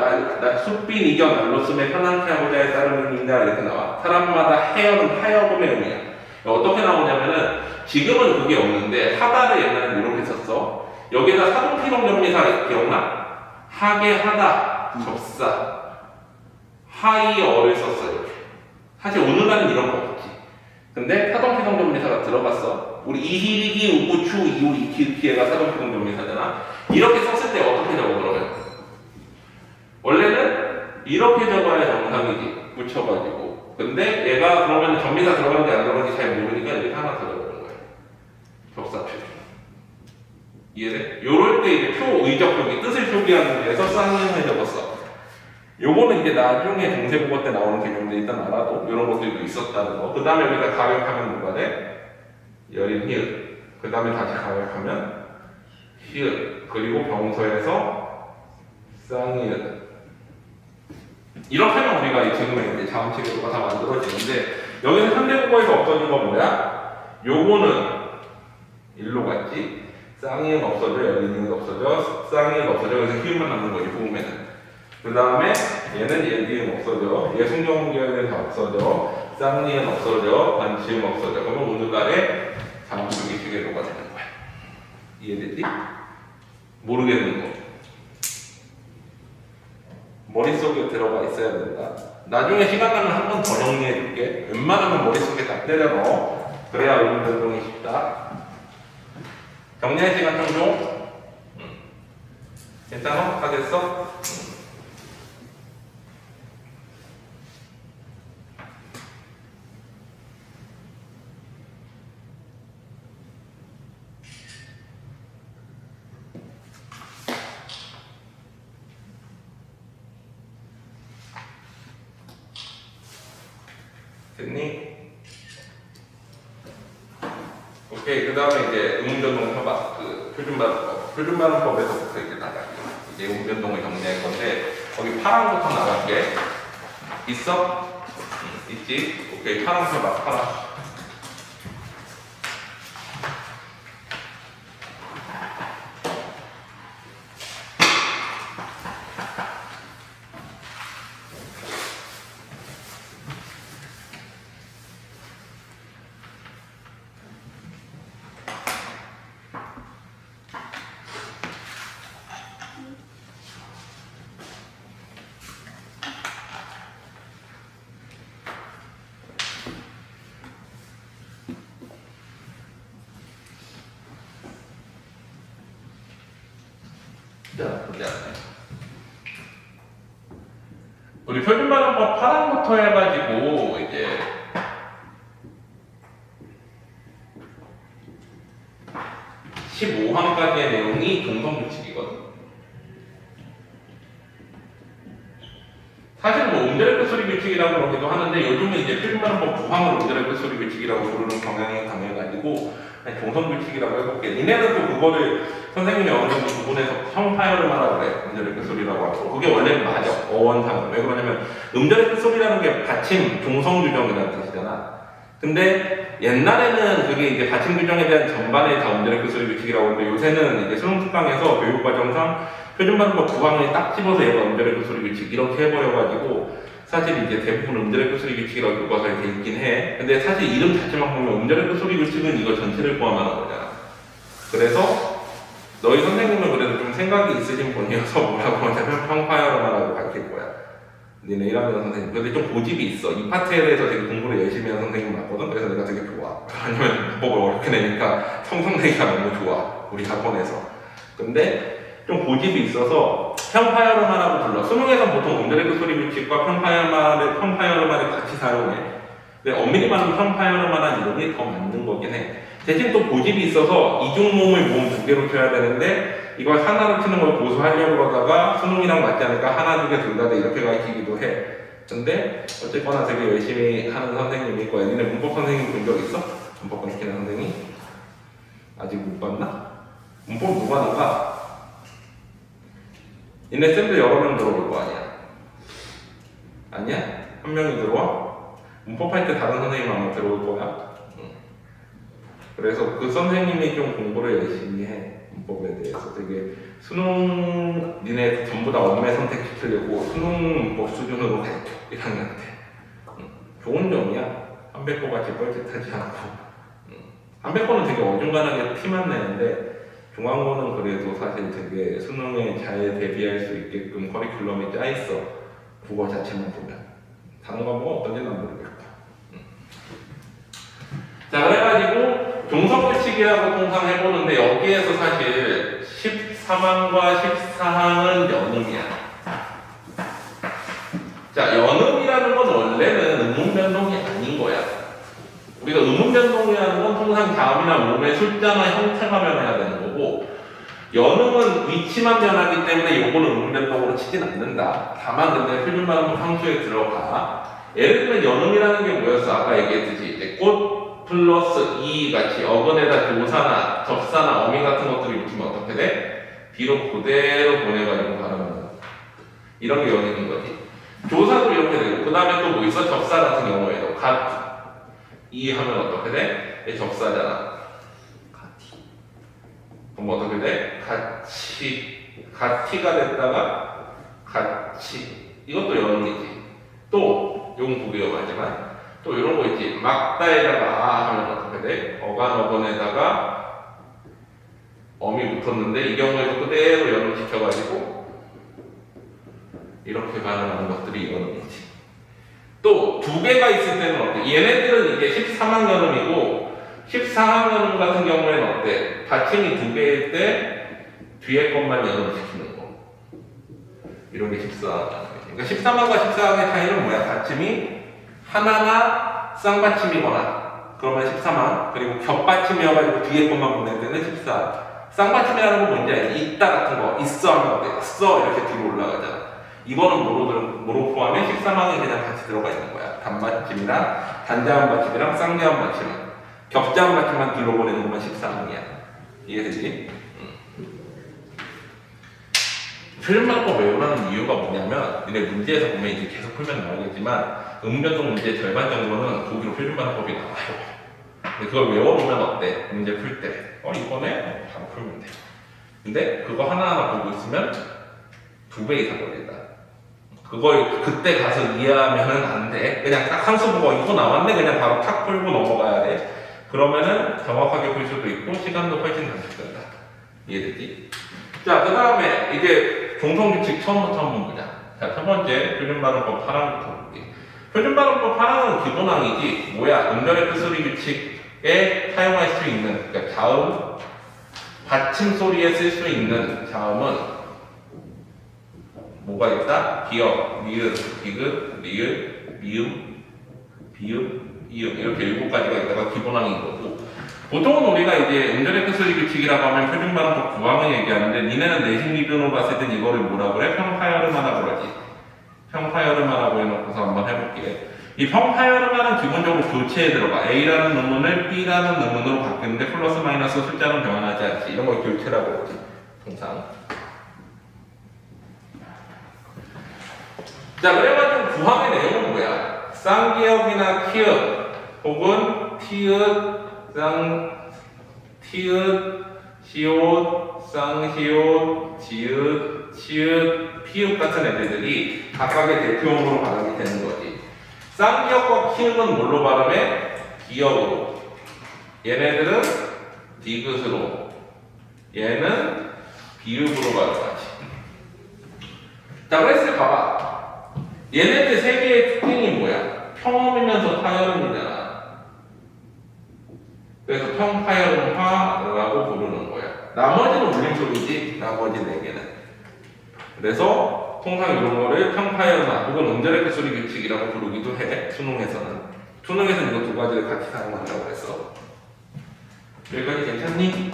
숲빈 이겨 날로 쓰매 편안케 하고자에 따른 의미다 이렇게 나와. 사람마다 헤어는 하여금의 의미야. 어떻게 나오냐면은 지금은 그게 없는데 하다를 옛날에 이렇게 썼어. 여기에다 사동피동정미사 기억나? 하게 하다 접사 하이어를 썼어. 이렇게. 사실 오늘날은 이런 거 없지. 근데 사동피동정미사가 들어갔어. 우리 이히리기 우구추 이우 이키키에가 사동피동정미사잖아. 이렇게 썼을 때 어떻게 적어 그러면? 원래는 이렇게 적어야 정상이지. 붙여가지고. 근데 얘가 그러면 전미사 들어가는지 안 들어가는지 잘 모르니까 이렇게 하나 더 적어주는 거야. 접사표. 이해돼? 요럴 때 이제 표의적 표기, 뜻을 표기하는 데에서 쌍이응을 적었어. 요거는 이제 나중에 중세국어 때 나오는 개념인데 일단 알아도 이런 것들도 있었다는 거. 그 다음에 여기다 가격하면 뭐가 돼? 여린 히읗. 그 다음에 다시 가격하면 히읗. 그리고 병서에서 쌍이읒. 이렇게 하면 우리가 지금의 이제 자음체계도가 다 만들어지는데 여기서 현대국어에서 없어진 건 뭐야? 요거는 일로 갔지. 쌍이읒 없어져, 여린이읒 없어져, 쌍이읒 없어져. 그래서 히읗만 남는 거지 보면은. 그 다음에 얘는 예디읒 없어져, 예순경계열은 다 없어져, 쌍니읒 없어져, 반치읒 없어져. 그러면 오늘날의 자음체계 체계도가 되는 거야. 이해되지? 모르겠는 거. 머릿속에 들어가 있어야 된다. 나중에 시간 나면 한 번 더 정리해 줄게. 웬만하면 머릿속에 다 때려 넣어. 그래야 의문 변동이 쉽다. 정리할 시간 좀 줘. 괜찮아? 다 됐어? 됐니? 오케이. 그 다음에 이제 의문변동 해봐. 그 표준발음법에서부터 이제 나갈게. 이제 의문변동을 정리할 건데 거기 파랑부터 나갈게. 있어? 있지? 오케이. 파랑 해봐. 파랑. 자, 우리 표준발음법 파랑부터 해가지고 이제 15항까지의 내용이 동성규칙이거든. 사실 뭐 음절의 끝소리 규칙이라고 그러기도 하는데 요즘은 이제 표준발음법 9항을 음절의 끝소리 규칙이라고 부르는 경향이 강해가지고 동성규칙이라고 해볼게. 니네는 또 그거를 선생님이 어느 정도 구분해서 형파열을 하라고 그래. 음절의 끝소리라고 하고. 그게 원래는 맞아. 어원상은. 왜 그러냐면 음절의 끝소리라는 게 받침, 종성규정이라는 뜻이잖아. 근데 옛날에는 그게 이제 받침 규정에 대한 전반에 다 음절의 소리 규칙이라고 하는데 요새는 이제 수능 특강에서 교육과정상 표준발음법 9항을 딱 집어서 얘가 음절의 소리 규칙 이렇게 해버려가지고 사실 이제 대부분 음절의 소리 규칙이라고 교과서에 돼 있긴 해. 근데 사실 이름 자체만 보면 음절의 소리 규칙은 이거 전체를 포함하는 거잖아. 그래서 너희 선생님은 그래도 좀 생각이 있으신 분이어서 뭐라고 하냐면 평파여러라고 밝힐 거야. 니네 1학년 선생님. 근데 좀 고집이 있어. 이 파트에 대해서 되게 공부를 열심히 하는 선생님 맞거든. 그래서 내가 되게 좋아. 왜냐면 문법을 어렵게 내니까 성성내기가 너무 좋아. 우리 학원에서. 근데 좀 고집이 있어서 평파여러라고 불러. 수능에서 보통 음절의 소리 규칙과 평파여러를 같이 사용해. 근데 엄밀히 말하면 평파여러라는 이름이 더 맞는 거긴 해. 대신 또 고집이 있어서 이중모음을 모음 두 개로 쳐야 되는데 이걸 하나로 치는 걸 고수하려고 그러다가 수능이랑 맞지 않으니까 하나, 두 개, 둘 다 이렇게 가르치기도 해. 근데 어쨌거나 되게 열심히 하는 선생님일 거야. 니네 문법 선생님 본 적 있어? 문법 가르치는 선생님? 아직 못 봤나? 문법 누가 나가? 니네 쌤들 여러 명 들어올 거 아니야? 아니야? 한 명이 들어와? 문법 할 때 다른 선생님 아마 들어올 거야? 그래서 그 선생님이 좀 공부를 열심히 해. 문법에 대해서 되게 수능 니네 전부 다 원매 선택시키려고 수능 문법 수준으로 가르쳐 1학년 때. 좋은 점이야. 300거 같이 뻘짓하지 않고. 300거는 되게 어중간하게 티만 내는데 중앙고는 그래도 사실 되게 수능에 잘 대비할 수 있게끔 커리큘럼이 짜 있어. 국어 자체만 보면. 다른 과목은 어떤지는 모르겠고. 자, 그래가지고 종속규칙이라고 통상 해보는데 여기에서 사실 13항과 14항은 연음이야. 자, 연음이라는 건 원래는 의문변동이 아닌 거야. 우리가 의문변동이라는 건 통상 자음이나 모음의 숫자나 형태가 변해야 되는 거고 연음은 위치만 변하기 때문에 요거는 의문변동으로 치진 않는다. 다만 근데 표준발음법 함수에 들어가. 예를 들면 연음이라는 게 뭐였어? 아까 얘기했듯이 이제 꽃 플러스 이 같이 어근에다 조사나 접사나 어미 같은 것들이 붙으면 어떻게 돼? 뒤로 그대로 보내가지고 발음하는 이런 게 연음인 거지. 조사도 이렇게 되고 그 다음에 또 뭐 있어? 접사 같은 경우에도 이 하면 어떻게 돼? 얘 접사잖아. 그럼 어떻게 돼? 가티가 됐다가 같이 이것도 연음이지. 또 용 두 개여가지만 또 이런 거 있지. 막다에다가 하면 어떻게 돼? 어간어건에다가 어미 붙었는데 이 경우에도 그대로 연음시켜가지고 이렇게 발음하는 것들이 연음이지. 또 두 개가 있을 때는 어때? 얘네들은 이게 13항 연음이고 14항 연음 같은 경우에는 어때? 받침이 두 개일 때 뒤에 것만 연음시키는 거. 이런 게 14항. 그러니까 13항과 14항의 차이는 뭐야? 받침이 하나나 쌍받침이거나 그러면 13항, 그리고 겹받침이어가지고 뒤에 것만 보낼 때는 14항. 쌍받침이라는 건 뭔지 알지? 있다 같은 거, 있어 하면 어때? 써 이렇게 뒤로 올라가잖아. 이거는 뭐로 포함해? 13항에 그냥 같이 들어가 있는 거야. 단받침이랑 단자음 받침이랑 쌍자음 받침은 겹자음 받침만 뒤로 보내는 것만 14항이야. 이해되지? 표준발음법 외우라는 이유가 뭐냐면 니네 문제에서 보면 이제 계속 풀면 나오겠지만 음변동 문제 절반 정도는 거기로 표준발음법이 나와요. 근데 그걸 외워보면 어때? 문제 풀 때 이번에 바로 풀면 돼. 근데 그거 하나하나 보고 있으면 2배 이상 걸린다. 그걸 그때 가서 이해하면은 안 돼. 그냥 딱 함수 보고 이거 나왔네 그냥 바로 탁 풀고 넘어가야 돼. 그러면은 정확하게 풀 수도 있고 시간도 훨씬 단축된다. 이해되지? 자, 그 다음에 이게 종성규칙 처음부터 한번 보자. 자, 첫 번째 표준발음법 8항부터 볼게. 표준발음법 8항은 기본항이지 뭐야? 음절의 끝소리 규칙에 사용할 수 있는 그러니까 자음, 받침 소리에 쓸 수 있는 자음은 뭐가 있다? 기역, 니은, 디귿, 리을, 미음, 비음, 이음 이렇게 7가지가 있다가 기본항인 거고 보통은 우리가 이제 음절의 끝소리 규칙이라고 하면 표준발음법 9항을 얘기하는데 니네는 내신 기준으로 봤을 땐 이거를 뭐라 그래? 평파여름하다 그러지. 평파여름하라고 해놓고서 한번 해볼게. 이 평파여름하는 기본적으로 교체에 들어가. A라는 음문을 B라는 음문으로 바뀌는데 플러스 마이너스 숫자는 변하지 않지. 이런 걸 교체라고 그러지. 통상. 자, 그래가지고 9항의 내용은 뭐야? 쌍기역이나 키역 혹은 티읕, 티읕, 시옷, 쌍시옷, 지읒, 치읓, 피읒 같은 애들이 각각의 대표음으로 발음이 되는 거지. 쌍기역과 키읔은 뭘로 발음해? 기역으로. 얘네들은 디귿으로. 얘는 비읍으로 발음하지. 자, 그래서 봐봐. 얘네들 세 개의 특징이 뭐야? 평음이면서 타열음이잖아. 그래서 평타열음화라고 부르는 거야. 나머지는 울림소리지, 나머지 네 개는. 그래서 통상 이런 거를 평타열음화 혹은 음절의 소리 규칙이라고 부르기도 해. 수능에서는. 수능에서는 이거 두 가지를 같이 사용한다고 했어. 여기까지 괜찮니?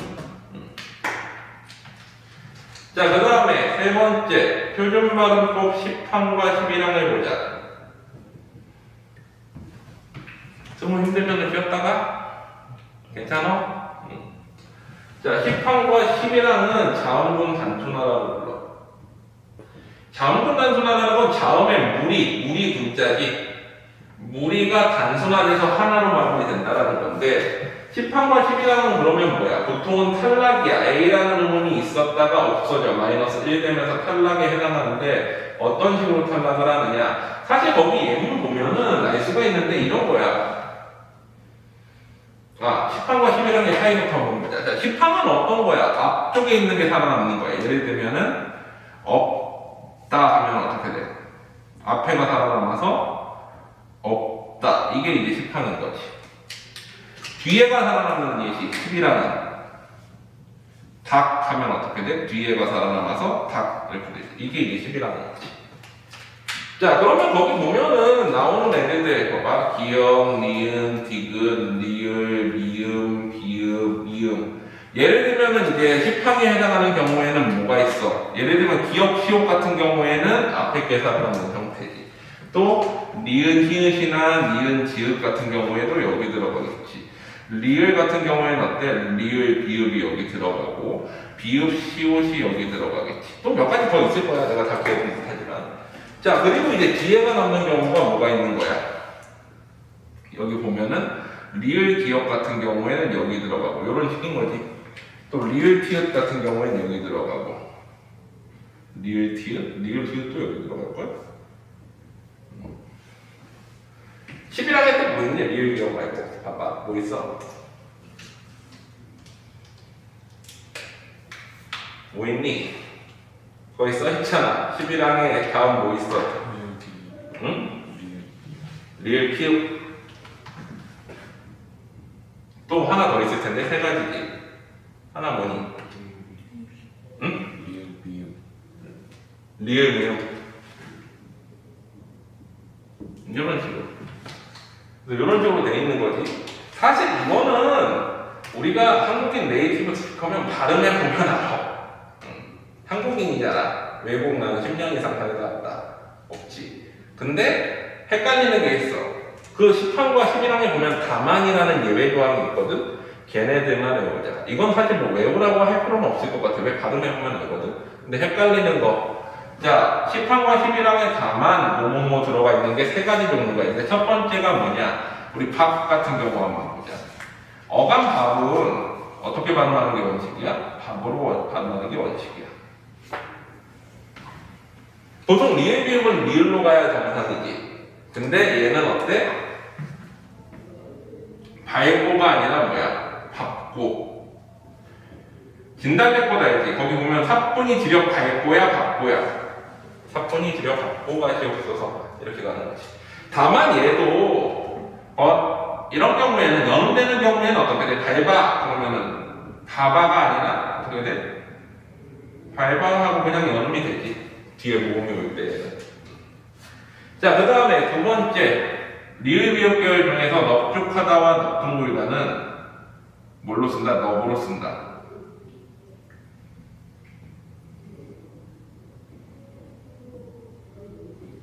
자, 그 다음에 세 번째, 표준발음법 10항과 11항을 보자. 스무 힘들면 쉬었다가 괜찮아? 자, 10항과 11항은 자음군 단순화라고 불러. 자음군 단순화라는 건 자음의 무리 군자지. 무리가 단순화돼서 하나로 마무리 된다라는 건데, 10항과 11항은 그러면 뭐야? 보통은 탈락이야. A라는 음운이 있었다가 없어져. 마이너스 1 되면서 탈락에 해당하는데, 어떤 식으로 탈락을 하느냐? 사실 거기 예문 보면은 알 수가 있는데 이런 거야. 10항과 11항의 차이부터 한번 보자. 자, 10항은 어떤 거야? 앞쪽에 있는 게 살아남는 거야. 예를 들면은, 없다 하면 어떻게 돼? 앞에가 살아남아서, 없다. 이게 이제 10항인 거지. 뒤에가 살아남는 예시, 11항은. 닭 하면 어떻게 돼? 뒤에가 살아남아서, 닭. 이렇게 돼. 이게 이제 11항인 거지. 자, 그러면 거기 보면은 나오는 애들들 봐봐. 기역, 니은, 디귿, 리을, 미음, 비읍, 이음. 예를 들면은 이제 10항에 해당하는 경우에는 뭐가 있어? 예를 들면 기역, 시옷 같은 경우에는 앞에 게 살아남는 형태지. 또 니은, 히읗이나 니은, 지읒 같은 경우에도 여기 들어가겠지. 리을 같은 경우에는 어때? 리을, 비읍이 여기 들어가고 비읍, 시옷이 여기 들어가겠지. 또 몇 가지 더 있을 거야. 내가 다 기억이 비슷하지만. 자, 그리고 이제 뒤에가 남는 경우가 뭐가 있는 거야? 여기 보면은 리을 기역 같은 경우에는 여기 들어가고 이런 식인 거지. 또 리을 티읕 같은 경우에는 여기 들어가고 리을 티읕도 여기 들어갈걸? 11항에 또 뭐 있냐? 리을 기역 말고 봐봐, 뭐 있어? 뭐 있니? 거기 써있잖아. 11항에 다음 뭐 있어? 응? 리을 키읔. 또 하나 더 있을 텐데, 세 가지지. 하나 뭐니? 응? 리을 미음. 이런 식으로. 이런 식으로 돼 있는 거지. 사실 이거는 우리가 한국인 네이티브 스피커면 발음해 보면 알아. 한국인이잖아. 외국 나는 10년 이상 살다 왔다. 없지. 근데 헷갈리는 게 있어. 그 10항과 11항에 보면 다만이라는 예외 조항이 있거든. 걔네들만 외우자. 이건 사실 뭐 외우라고 할 필요는 없을 것 같아. 왜 발음해보면 알거든. 근데 헷갈리는 거. 자, 10항과 11항에 다만 뭐뭐뭐 들어가 있는 게 세 가지 종류가 있는데 첫 번째가 뭐냐? 우리 밥 같은 경우 한번 보자. 어감 밥은 어떻게 발음하는 게 원칙이야? 밥으로 발음하는 게 원칙이야. 보통 리을 비읍은 리을로 가야 정상이지. 근데 얘는 어때? 발고가 아니라 뭐야? 밥고. 진달래꽃 알지? 거기 보면 사뿐히 지려 발고야 밥고야. 사뿐히 지려 밥고가 시없어서 이렇게 가는 거지. 다만 얘도 이런 경우에는 연되는 경우에는 어떻게 돼? 밟아 그러면은 바바가 아니라 어떻게 돼? 밟아하고 그냥 연음이 되지. 뒤에 모음이 올 때에는. 자, 그 다음에 두 번째 리을 비읍 계열 중에서 넙죽하다와 넙둥글다는 뭘로 쓴다? 넙으로 쓴다.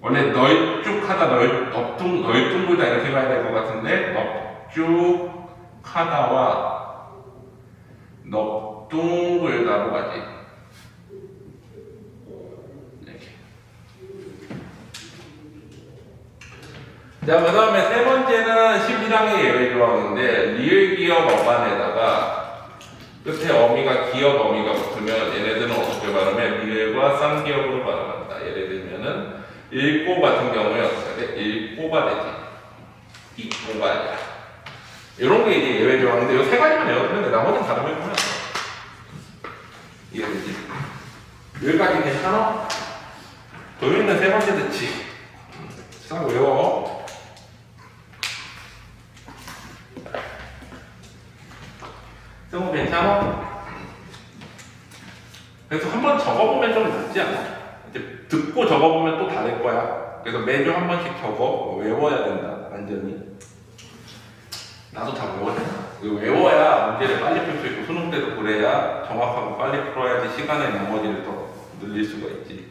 원래 널쭉하다, 널뚱글다 이렇게 가야 될 것 같은데 넙죽하다와 넙둥글다로 가지. 자, 그 다음에 세 번째는 11항 추량의 예외 조항인데 리을 기억 어간에다가 끝에 어미가 기억 어미가 붙으면 얘네들은 어떻게 발음해? 리을과 쌍기억으로 발음한다. 예를 들면은 읽고 같은 경우에 어떻게 돼? 읽고가 되지. 읽고가 아니라. 이런 게 이제 예외 조항인데 이 세 가지만 외워두면 돼. 나머지는 다른 거 보면 이해되지? 여기까지 괜찮아? 도윤이는 세 번째 듣지. 싹 외워. 승우 괜찮아? 그래서 한번 적어보면 좀 낫지 않아? 이제 듣고 적어보면 또 다를 거야. 그래서 매주 한 번씩 적어. 외워야 된다. 완전히. 나도 다 외워야 된다. 외워야 문제를 빨리 풀 수 있고 수능 때도 그래야 정확하고 빨리 풀어야지 시간의 나머지를 더 늘릴 수가 있지.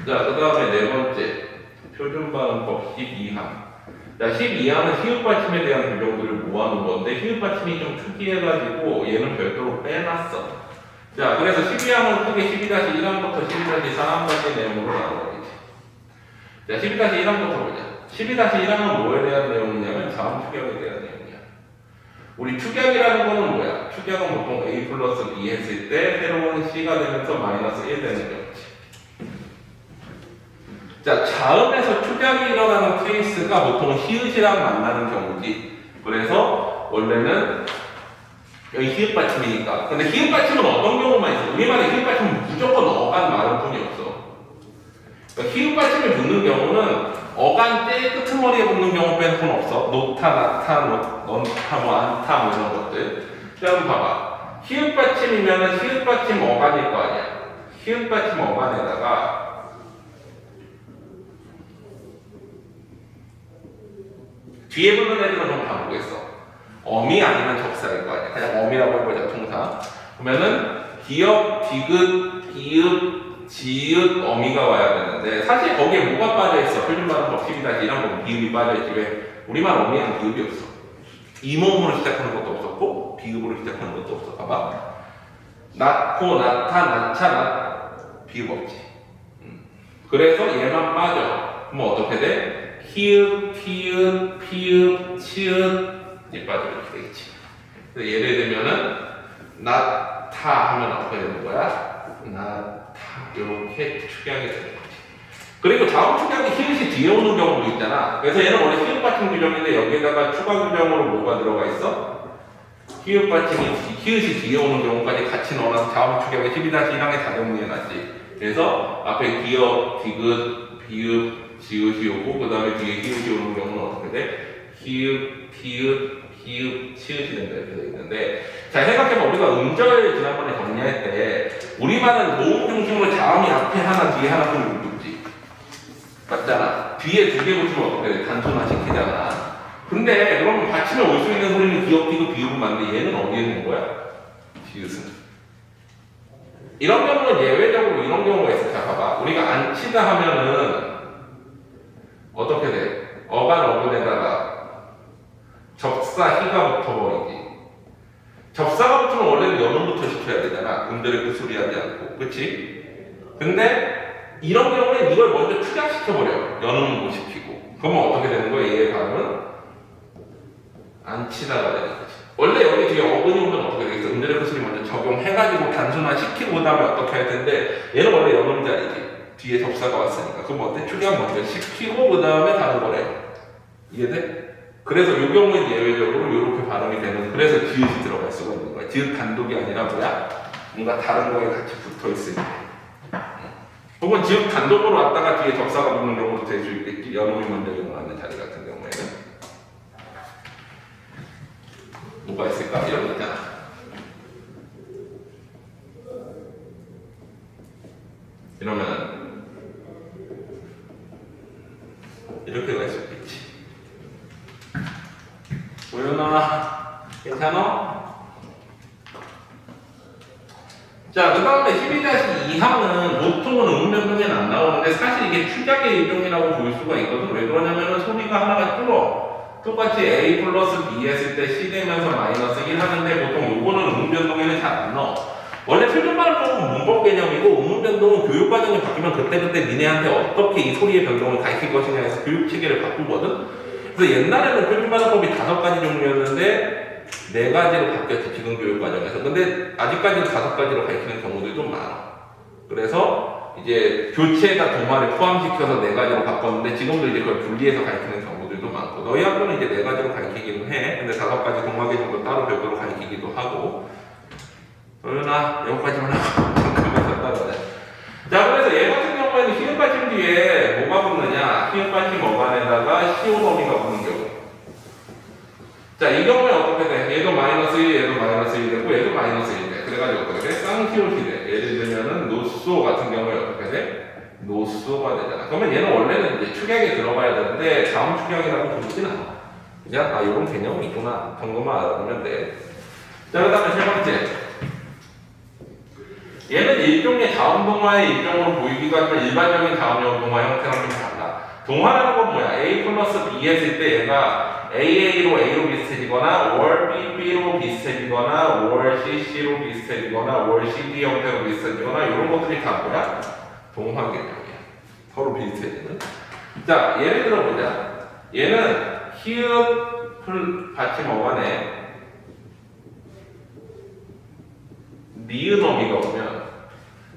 자, 그 다음에 네 번째. 표준발음법 12항. 자, 12항은 히읗받침에 대한 규정들을 모아놓은 건데 히읗받침이 좀 특이해가지고 얘는 별도로 빼놨어. 자, 그래서 12항은 크게 12-1항부터 12-4항까지 내용으로 나눠야지. 자, 12-1항부터 보자. 12-1항은 뭐에 대한 내용이냐면 자음 축약에 대한 내용이야. 우리 축약이라는 거는 뭐야? 축약은 보통 A 플러스 B 했을 때 새로운 C가 되면서 마이너스 1 되는 경우지. 자, 자음에서 축약이 일어나는 케이스가 보통 히읗이랑 만나는 경우지. 그래서 원래는 여기 히읗 받침이니까. 근데 히읗 받침은 어떤 경우만 있어? 우리말에 히읗 받침은 무조건 어간 말음뿐이 없어. 그러니까 히읗 받침을 붙는 경우는 어간 때 끄트머리에 붙는 경우 빼고는 없어. 노타, 나타, 넌타, 뭐 안타 뭐 이런 것들. 자, 한번 봐봐. 히읗 받침이면은 히읗 받침 어간일 거 아니야. 히읗 받침 어간에다가 뒤에 붙는 애들은 좀 다르겠어. 어미 아니면 접사일 거 아니야. 그냥 어미라고 해보자, 통사. 그러면은 기역, 디귿, 비읍, 지읒, 어미가 와야 되는데 사실 거기에 뭐가 빠져있어? 표준발음법 12-1항 보면 비읍이 빠져있지. 왜? 우리말 어미에는 비읍이 없어. 이모음으로 시작하는 것도 없었고 비읍으로 시작하는 것도 없어. 봐봐. 낳고, 낳다, 낳자, 비읍 없지. 그래서 얘만 빠져. 그럼 어떻게 돼? 히읗, 피읗, 피읍, 치읓 이 빠져 이렇게 되겠지. 그래서 예를 들면은 나타 하면 어떻게 되는 거야? 나타 이렇게 축약이 되는 거지. 그리고 자음 축약이 히읗이 뒤에 오는 경우도 있잖아. 그래서 얘는 원래 히읗 받침 규정인데 여기에다가 추가 규정으로 뭐가 들어가 있어? 히읗 받침이 히읗이 뒤에 오는 경우까지 같이 넣어놔서 자음 축약이 12-1항에 다 정리해놨지. 그래서 앞에 기역, 디귿, 비읍 지읒이 오고 그 다음에 뒤에 히읗이 오는 경우는 어떻게 돼? 히읗, 피읒, 히읗, 치읒이 된다 이렇게 되어 있는데 자 생각해봐. 우리가 음절 지난번에 정리할 때 우리말은 모음 중심으로 자음이 앞에 하나 뒤에 하나 붙지 맞잖아. 뒤에 두 개 붙으면 어떻게 돼? 단순화시키잖아. 근데 그러면 받침에 올 수 있는 소리는 기역, 디귿, 비읍은 맞는데 얘는 어디에 있는 거야? 지읒은. 이런 경우는 예외적으로 이런 경우가 있어. 자 봐봐. 우리가 안 치다 하면은 어떻게 돼? 어간 어근에다가 접사 희가 붙어버리지. 접사가 붙으면 원래는 연음부터 시켜야 되잖아. 음들을 그 소리 하지 않고. 그치? 근데 이런 경우는 이걸 먼저 축약시켜버려. 연음은 못 시키고. 그러면 어떻게 되는 거야? 얘의 발음은 안 치다가 되는 거지. 원래 여기 뒤에 어근이 오면 어떻게 되겠어? 음들의 그 소리 먼저 적용해가지고 단순화시키고 그 다음에 어떻게 해야 되는데 얘는 원래 연음자리지. 뒤에 접사가 왔으니까. 그럼 어때? 축약 먼저 시키고 그 다음에 다른 거래. 이해돼? 그래서 이 경우는 예외적으로 이렇게 발음이 되는. 그래서 지읒이 들어갈 수가 있는 거야. 지읒 단독이 아니라 뭐야? 뭔가 다른 거에 같이 붙어 있으니까. 혹은 지읒 단독으로 왔다가 뒤에 접사가 붙는 경우도 될 수 있겠지. 연음이 먼저 일어나는 자리 같은 경우에는. 뭐가 있을까? 이런 거 있잖아. 이러면 이렇게 갈 수 있겠지. 보현아, 괜찮아? 자, 그 다음에 12-2항은 보통은 음변동에는 안 나오는데 사실 이게 축약의 일종이라고 볼 수가 있거든. 왜 그러냐면은 소리가 하나가 줄어. 똑같이 A 플러스 B 했을 때 C 되면서 마이너스 1 하는데 보통 요거는 음변동에는 잘 안 넣어. 원래 표준발음법은 문법 개념이고 음운 변동은 교육 과정이 바뀌면 그때그때 니네한테 어떻게 이 소리의 변동을 가르칠 것이냐 해서 교육 체계를 바꾸거든. 그래서 옛날에는 표준반응법이 5가지 종류였는데 4가지로 바뀌었지, 지금 교육 과정에서. 근데 아직까지는 5가지로 가르치는 경우들이 좀 많아. 그래서 이제 교체에다 동화를 포함시켜서 4가지로 바꿨는데 지금도 이제 그걸 분리해서 가르치는 경우들도 많고, 너희 학교는 이제 4가지로 가르치기는 해. 근데 5가지 동화 개념도 따로 별도로 가르치기도 하고. 소연아, 여기까지만 하고 잠깐만 쉬었다 그래. 자, 그래서 얘 같은 경우에는 히읗 받침 뒤에 뭐가 붙느냐? 히읗 받침 어간에다가 시오 범위가 붙는 경우. 자, 이 경우에 어떻게 돼? 얘도 마이너스 1, 얘도 마이너스 1 되고, 얘도 마이너스 1 돼. 그래가지고 어떻게 돼? 쌍시옷이 돼. 예를 들면은 노스오 같은 경우에 어떻게 돼? 노스오가 되잖아. 그러면 얘는 원래는 이제 축약에 들어가야 되는데, 다음 축약이라고 부르진 않아. 그냥, 아, 이런 개념이 있구나 정도만 알아두면 돼. 자, 그 다음에 세 번째. 얘는 일종의 자음 동화의 일종으로 보이기가 하지만 일반적인 자음형 동화 형태랑 좀 달라. 동화라는 건 뭐야? A 플러스 B 했을 때 얘가 AA로 A로 비슷해지거나 월 BB로 비슷해지거나 월 CC로 비슷해지거나 월 CD 형태로 비슷해지거나 이런 것들이 다 뭐야? 동화 개념이야. 서로 비슷해지는. 자, 예를 들어보자. 얘는 히읗 받침 어간에 니은 어미가 오면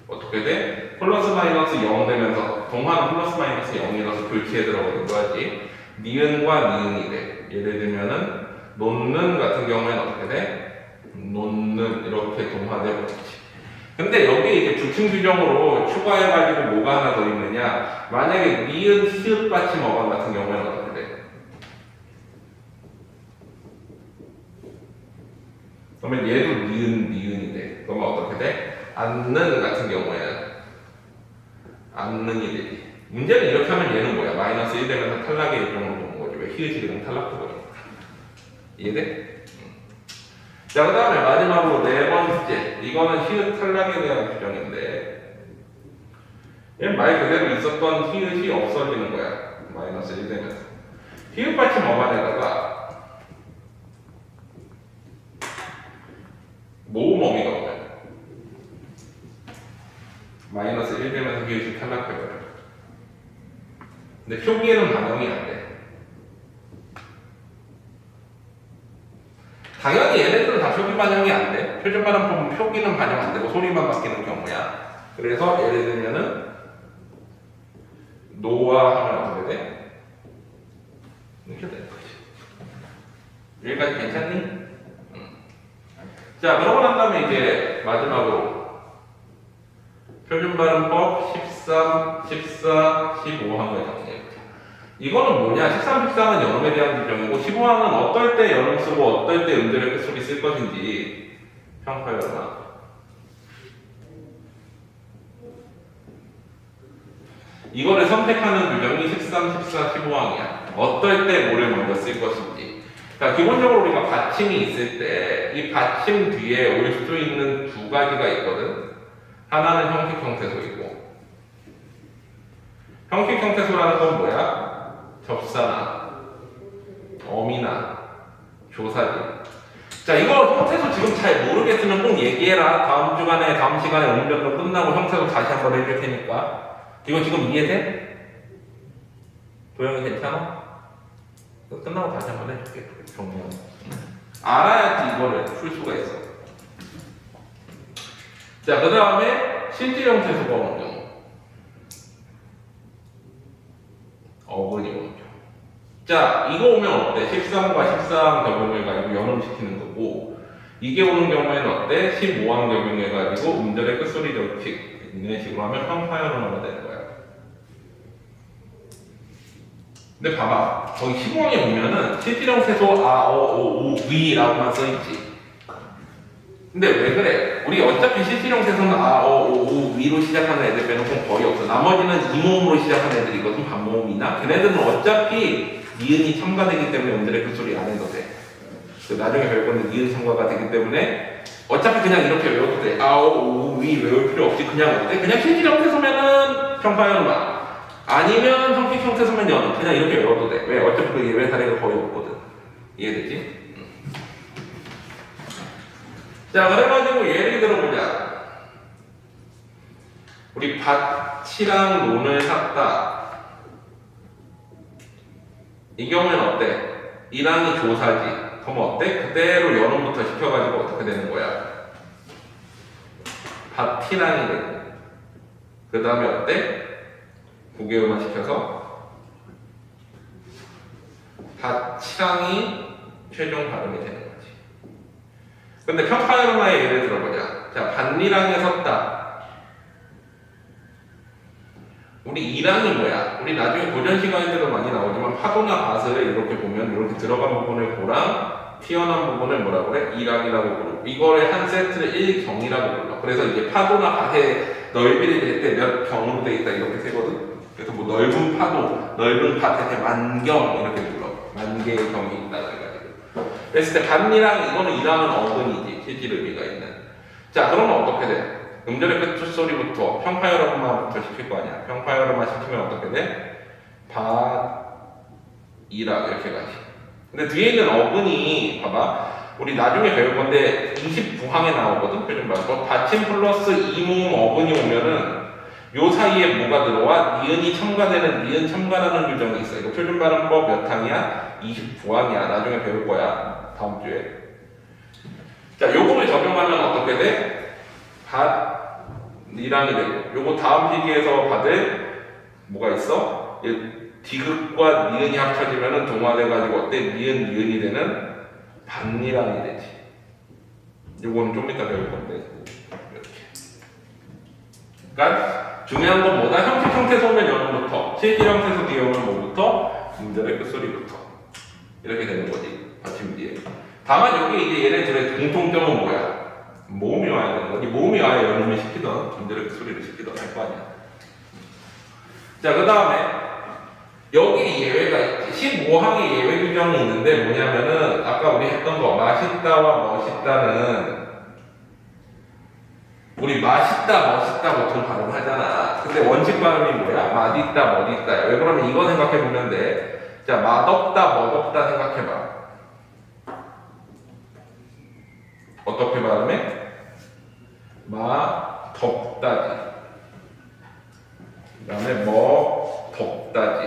어떻게 돼? 플러스 마이너스 0 되면서 동화는 플러스 마이너스 0이라서 교체에 들어가는 거지. 니은과 니은이 돼. 예를 들면은 논는 같은 경우에는 어떻게 돼? 논는 이렇게 동화돼 버리지. 근데 여기 이제 주층 규정으로 추가해가지고 뭐가 하나 더 있느냐? 만약에 니은 히읗 받침 어간 같은 경우에는 어떻게 돼? 그러면 얘도 니은이 돼. 그러면 어떻게 돼? 앉는 같은 경우에는 앉는이 되지. 문제는 이렇게 하면 얘는 뭐야? 마이너스 1 되면서 탈락의 일종으로 보는 거지. 왜 히읗이 그냥 탈락해버리니까. 이해돼? 자, 그 다음에 마지막으로 네 번째. 이거는 히읗 탈락에 대한 규정인데, 얘는 말 그대로 있었던 히읗이 없어지는 거야. 마이너스 1 되면서. 히읗 받침 어간에다가 모음 어미가 오면 마이너스 1 되면서 히읗이 탈락해버려. 근데 표기에는 반영이 안 돼. 당연히 얘네들은 다 표기 반영이 안 돼. 표준 발음법은 표기는 반영 안 되고 소리만 바뀌는 경우야. 그래서 예를 들면은 노와 하면 어떻게 돼? 이렇게 되는 거지. 여기까지 괜찮니? 자, 그러고 난 다음에 이제 마지막으로 표준발음법 13, 14, 15항을 정리해보자. 이거는 뭐냐? 13, 14는 연음에 대한 규정이고 15항은 어떨 때 연음 쓰고 어떨 때 음절의 끝소리 쓸 것인지 평가해라. 이거를 선택하는 규정이 13, 14, 15항이야. 어떨 때 뭐를 먼저 쓸 것인지. 자, 기본적으로 우리가 받침이 있을 때 이 받침 뒤에 올 수 있는 2가지가 있거든. 하나는 형식 형태소이고, 형식 형태소라는 건 뭐야? 접사나 어미나 조사지. 자, 이거 형태소 지금 잘 모르겠으면 꼭 얘기해라. 다음 주간에 다음 시간에 운전도 끝나고 형태소 다시 한번 해줄 테니까. 이거 지금 이해돼? 도영이 괜찮아? 끝나고 다시 한번 해줄게. 정리하고. 알아야지 이거를 풀 수가 있어. 자, 그 다음에 실제 형태소가 오는 경우. 어근이 오는 경우. 자, 이거 오면 어때? 13과 14항 적용해가지고 연음시키는 거고, 이게 오는 경우에는 어때? 15항 적용해가지고 음절의 끝소리 적식 이런 식으로 하면 평파연음하면 되는 거야. 근데 봐봐, 거기 15항에 보면은 실질형 태소 아, 어, 오, 우, 위라고만 써있지. 근데 왜 그래? 우리 어차피 실질형 태소는 아, 어, 오, 우, 위로 시작하는 애들 빼놓고 거의 없어. 나머지는 이모음으로 시작하는 애들이거든. 반모음이나. 걔네들은 어차피 니은이 첨가되기 때문에 음절의 그 소리 안 해도 돼. 나중에 배울 건데 니은 첨가가 되기 때문에 어차피 그냥 이렇게 외워도 돼. 아, 어, 우, 위 외울 필요 없이 그냥 어때? 그냥 실질형 태소면은 평파연음아. 아니면 형식 형태소면 연음. 그냥 이렇게 외워도 돼. 왜? 어차피 그 예외 사례가 거의 없거든. 이해되지? 자, 그래가지고 예를 들어보자. 우리 밭이랑 논을 샀다. 이 경우에는 어때? 이랑이 조사지. 그럼 어때? 그대로 연음부터 시켜가지고 어떻게 되는 거야? 밭이랑이 되고 그 다음에 어때? 국외음화 시켜서 밭이랑이 최종 발음이 되는 거지. 근데 평파연음화의 예를 들어보자. 자, 밭이랑에 섰다. 우리 이랑이 뭐야? 우리 나중에 고전 시간에도 많이 나오지만 파도나 밭을 이렇게 보면 이렇게 들어간 부분을 고랑 튀어나온 부분을 뭐라 그래? 이랑이라고 부르고 이거를 한 세트를 일경이라고 불러. 그래서 이게 파도나 밭의 넓이를 될 때 몇 경으로 돼 있다 이렇게 세거든. 그래서 뭐 넓은 파도, 넓은 밭에 만경 이렇게 불러. 만 개의 경이 있다 그래가지고. 그랬을 때 밭이랑 이거는 이랑은 어근이지 실질 의미가 있는. 자, 그러면 어떻게 돼? 음절의 끝소리부터 평파열음화부터 시킬 거 아니야. 평파열음화 시키면 어떻게 돼? 밭이라 이렇게 가지. 근데 뒤에 있는 어근이 봐봐. 우리 나중에 배울 건데 29항에 나오거든. 표준 발음. 받침 플러스 이모음 어근이 오면은 요 사이에 뭐가 들어와? 니은이 첨가되는 니은 첨가라는 규정이 있어. 이거 표준 발음법 몇 항이야? 29항이야. 나중에 배울 거야. 다음 주에. 자, 요거를 적용하면 어떻게 돼? 밭이랑이 되고 요거 다음 시기에서 받을 뭐가 있어? 디귿과 니은이 합쳐지면은 동화돼가지고 어때? 니은이 되는 밭이랑이 되지. 요거는 좀 이따 배울 건데 이렇게. 그러니까 중요한 건 뭐다? 형태소 오면 연음부터 실질 형태소 뒤에 오면 뭐부터? 음절의 끝소리부터 이렇게 되는 거지. 받침 뒤에. 다만 여기 이제 얘네들의 공통점은 뭐야? 모음이 와야 되는 거지. 모음이 와야 연음을 시키던 음절의 끝소리를 시키던 할 거 아니야. 자, 그 다음에 여기 예외가 있지. 15항의 예외 규정이 있는데 뭐냐면은 아까 우리 했던 거 맛있다와 멋있다는 우리 맛있다 멋있다 보통 발음하잖아. 근데 원칙 발음이 뭐야? 맛있다 멋있다. 왜 그러면 이거 생각해 보면 돼. 자, 맛없다 멋없다 생각해봐. 어떻게 발음해? 덥다지. 그 다음에 덥다지.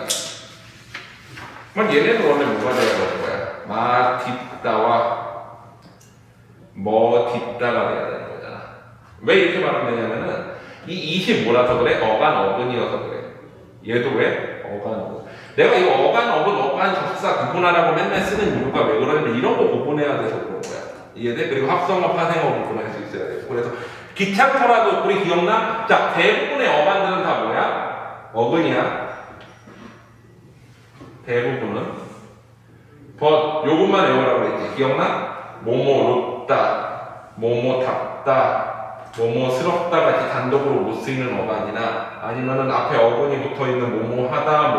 그럼 얘네도 원래 뭐가 돼야 되는 거야? 딥다와 딥다가 돼야 되는 거잖아. 왜 이렇게 발음되냐면은 이 25라서 그래? 어간 어근이어서 그래. 얘도 왜? 어간 어근. 내가 이 어간 어근 어간 접사 구분하라고 맨날 쓰는 이유가 왜 그러냐면 이런 거 구분해야 돼서 그런 거야. 이해돼? 그리고 합성어 파생어 구분할 수 있어야 돼. 그래서 귀찮더라도 우리 기억나? 자, 대부분의 어간들은 다 뭐야? 어근이야. 대부분은 요것만 외우라고 그랬지. 기억나? 롭다, 답다, 스럽다 같이 단독으로 못 쓰이는 어간이나 아니면은 앞에 어근이 붙어 있는 하다,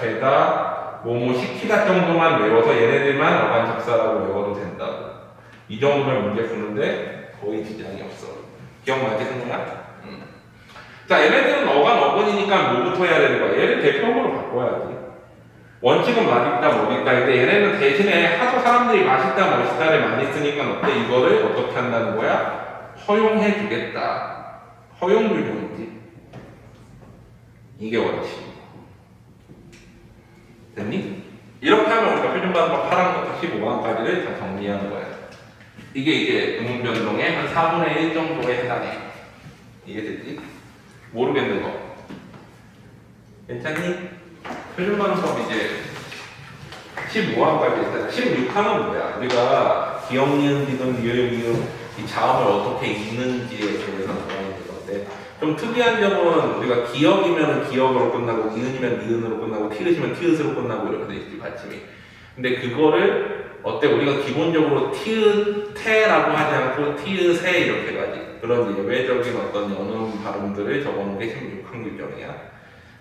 되다, 시키다 정도만 외워서 얘네들만 어간 접사라고 외워도 된다고. 이 정도면 문제 푸는데 거의 지장이 없어. 기억나지, 승우야? 자, 얘네들은 어간 어근이니까 뭐부터 해야 되는 거야? 얘를 대표적으로 바꿔야지. 원칙은 맛있다, 멋있다인데 얘네는 대신에 하도 사람들이 맛있다, 멋있다를 많이 쓰니까 어때? 이거를 어떻게 한다는 거야? 허용해 주겠다. 허용 규정이지. 이게 원칙. 됐니? 이렇게 하면 우리가 표준반복 8항부터 15항까지를 다 정리하는 거야. 이게 음운변동의 한 4분의 1 정도에 해당해. 이해됐지? 모르겠는 거. 괜찮니? 표준반복 이제 15항까지 있잖아. 16항은 뭐야? 우리가 기억, 니은, 디귿, 리을, 미음 이 자음을 어떻게 읽는지에 대해서 나와 있는 건데 좀 특이한 점은 우리가 기억이면 기억으로 끝나고 니은이면 니은으로 끝나고 티읕이면 티읕으로 끝나고 이렇게 돼 있지 받침이. 근데 그거를 어때? 우리가 기본적으로 티읕테라고 하지 않고 티읕에 이렇게 가지. 그런 예외적인 어떤 연음 발음들을 적어놓은 게 16항 규정이야.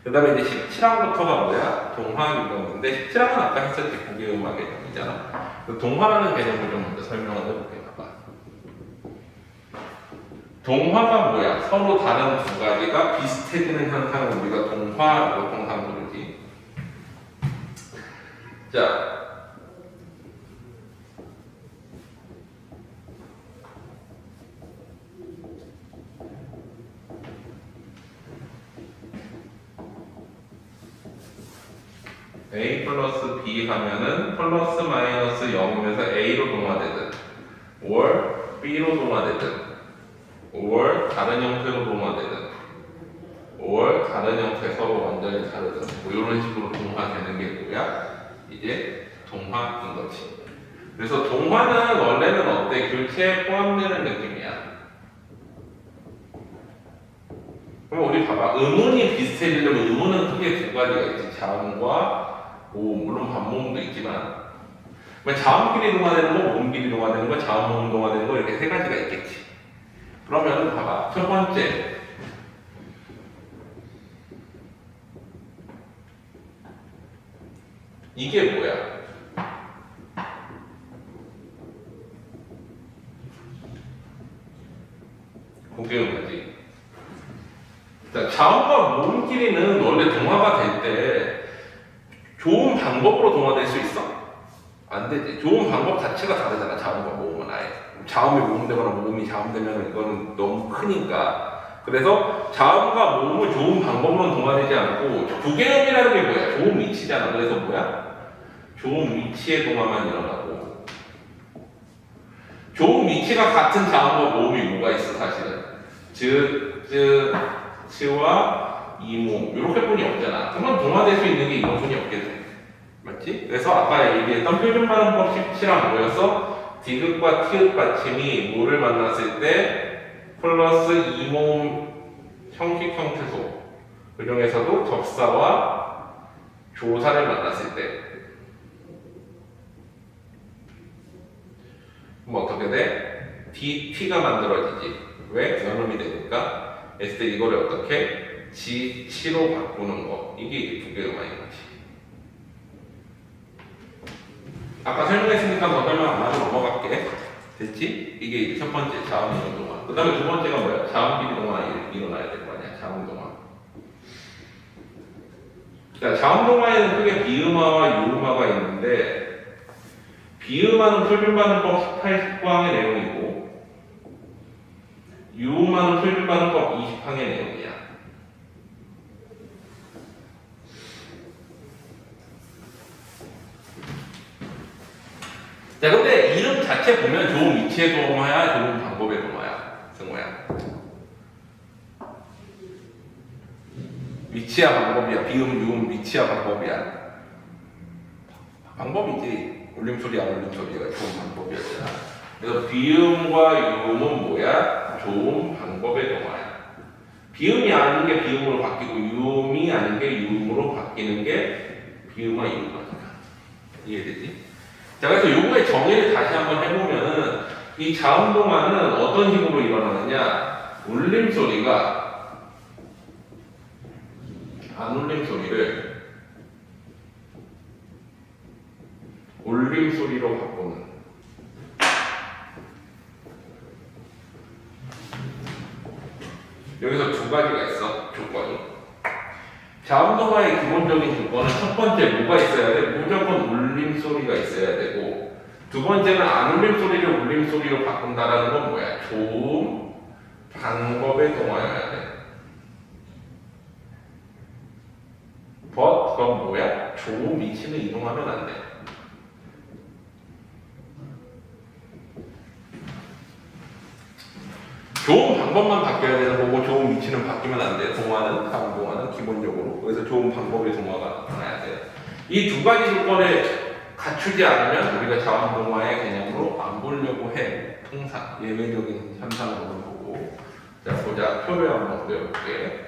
그 다음에 이제 17항부터가 뭐야? 동화 규정인데 17항은 아까 했었지. 고개음악 개념이잖아. 동화라는 개념을 좀 먼저 설명을 해볼게. 봐봐. 동화가 뭐야? 서로 다른 두 가지가 비슷해지는 현상을 우리가 동화라고 통상 부르지. 자, A 플러스 B 하면은 플러스 마이너스 0이면서 A로 동화되든 or B로 동화되든 or 다른 형태로 동화되든 or 다른 형태 서로 완전히 다르든 뭐 이런 식으로 동화되는 게 뭐야? 이제 동화인 거지. 그래서 동화는 원래는 어때? 교체에 포함되는 느낌이야. 그럼 우리 봐봐. 의문이 비슷해지려면 의문은 크게 두 가지가 있지. 자음과 모음. 물론 반모음도 있지만 자음끼리 동화되는 거, 모음끼리 동화되는 거, 자음, 모음 동화되는 거 이렇게 세 가지가 있겠지. 그러면 봐봐. 첫 번째 이게 뭐야? 고개음이지. 자음과 모음끼리는 원래 동화가 될 때 좋은 방법으로 동화될 수 있어? 안 되지. 좋은 방법 자체가 다르잖아. 자음과 모음은 아예. 자음이 모음되거나 모음이 자음되면 이거는 너무 크니까. 그래서 자음과 모음은 좋은 방법으로는 동화되지 않고 고개음이라는 게 뭐야? 좋은 위치잖아. 그래서 뭐야? 좋은 위치의 동화만 일어나고 좋은 위치가 같은 자음과 모음이 뭐가 있어 사실은 즈와 이모음 이렇게뿐이 없잖아. 그러면 동화될 수 있는 게 이것뿐이 없게 돼. 맞지? 그래서 아까 얘기했던 표준발음법 17항 뭐였어? 디귿과 티읕 받침이 뭐를 만났을 때 플러스 이모음 형식 형태소 그 중에서도 접사와 조사를 만났을 때 그럼 어떻게 돼? T가 만들어지지. 왜? 연음이 되니까. 했을 때 이거를 어떻게? G로 바꾸는 거. 이게 두 개의 음악인 거지. 아까 설명했으니까 더 설명 안 하고 넘어갈게. 됐지? 이게 이제 첫 번째 자음 동화. 그 다음에 두 번째가 뭐야? 자음끼리 동화 일어나야 될 거 아니야? 자음 동화. 자, 자음 동화에는 크게 비음화와 유음화가 있는데 비음화는 표준발음법 18항의 내용이고 유음화는 표준발음법 20항의 내용이야. 자, 근데 이름 자체 보면 좋은 위치의 동화야, 좋은 방법의 동화야, 승호야. 위치야 방법이야. 비음, 유음, 위치야 방법이야. 방법이지. 울림소리 안 울림소리가 좋은 방법이었잖아. 그래서 비음과 유음은 뭐야? 좋은 방법의 동화야. 비음이 아닌 게 비음으로 바뀌고 유음이 아닌 게 유음으로 바뀌는 게 비음과 유음이니까. 이해되지? 자, 그래서 요거의 정의를 다시 한번 해보면은 이 자음 동화는 어떤 식으로 일어나느냐? 울림소리가 안 울림소리를 울림소리로 바꾸는 여기서 두 가지가 있어 조건이. 자음 동화의 기본적인 조건은 첫 번째 뭐가 있어야 돼? 무조건 울림소리가 있어야 되고 두 번째는 안 울림소리를 울림소리로 바꾼다라는 건 뭐야? 좋은 방법의 동화여야 돼. 그건 뭐야? 좋은 위치는 이동하면 안 돼. 좋은 방법만 바뀌어야 되는 거고 좋은 위치는 바뀌면 안 돼. 동화는 자음 동화는 기본적으로. 그래서 좋은 방법의 동화가 나타나야 돼. 이 두 가지 조건을 갖추지 않으면 우리가 자음 동화의 개념으로 안 보려고 해. 항상 예외적인 현상으로 보고. 자, 보자. 표를 한번 그려볼게.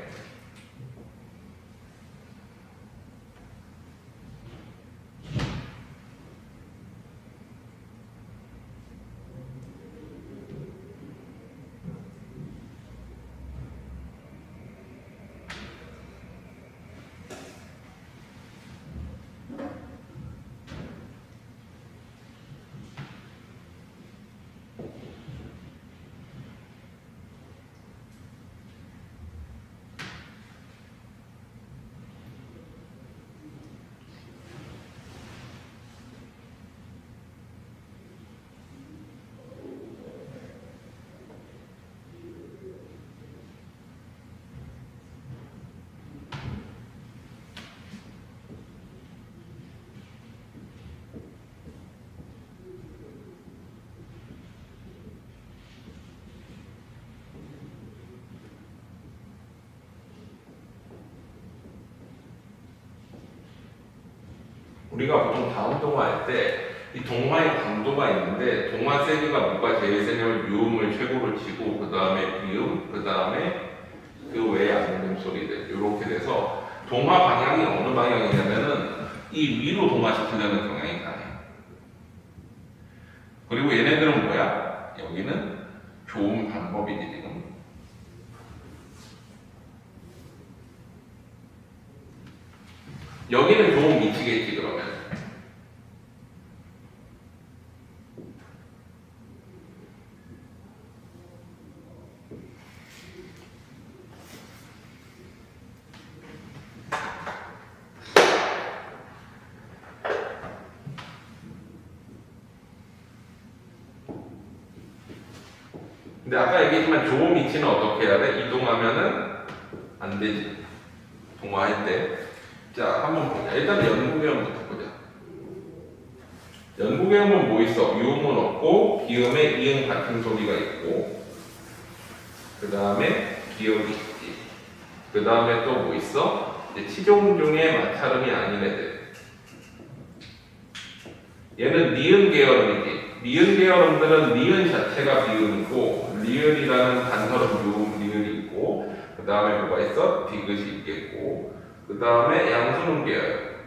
우리가 보통 다음 동화 할 때 이 동화의 강도가 있는데 동화 세기가 뭐가 제일 세냐면 유음을 최고로 치고 그 다음에 비음, 그 다음에 그 외의 안녕 소리들 이렇게 돼서 동화 방향이 어느 방향이냐면은 이 위로 동화 시키려는 경향이 강해요. 그리고 얘네들은 뭐야? 여기는 좋은 방법이지 지금. 여기는 좋은 미치겠지 그러면. 근데 아까 얘기했지만 좋은 위치는 어떻게 해야 돼? 이동하면은 안 되지. 동화할 때. 자, 한번 보자. 일단 연구개음부터 보자. 연구개음은 뭐 있어? 유음은 없고 비음에 이응 같은 소리가 있고 그 다음에 기억이 있지. 그 다음에 또 뭐 있어? 이제 치종 중에 마찰음이 아닌 애들. 얘는 니은 계열음이지. 니은 계열음들은 니은 자체가 비음이고 리을이라는 단서름 유음 리을이 있고 그 다음에 뭐가 있어? 디귿이 있겠고 그 다음에 양수음 계열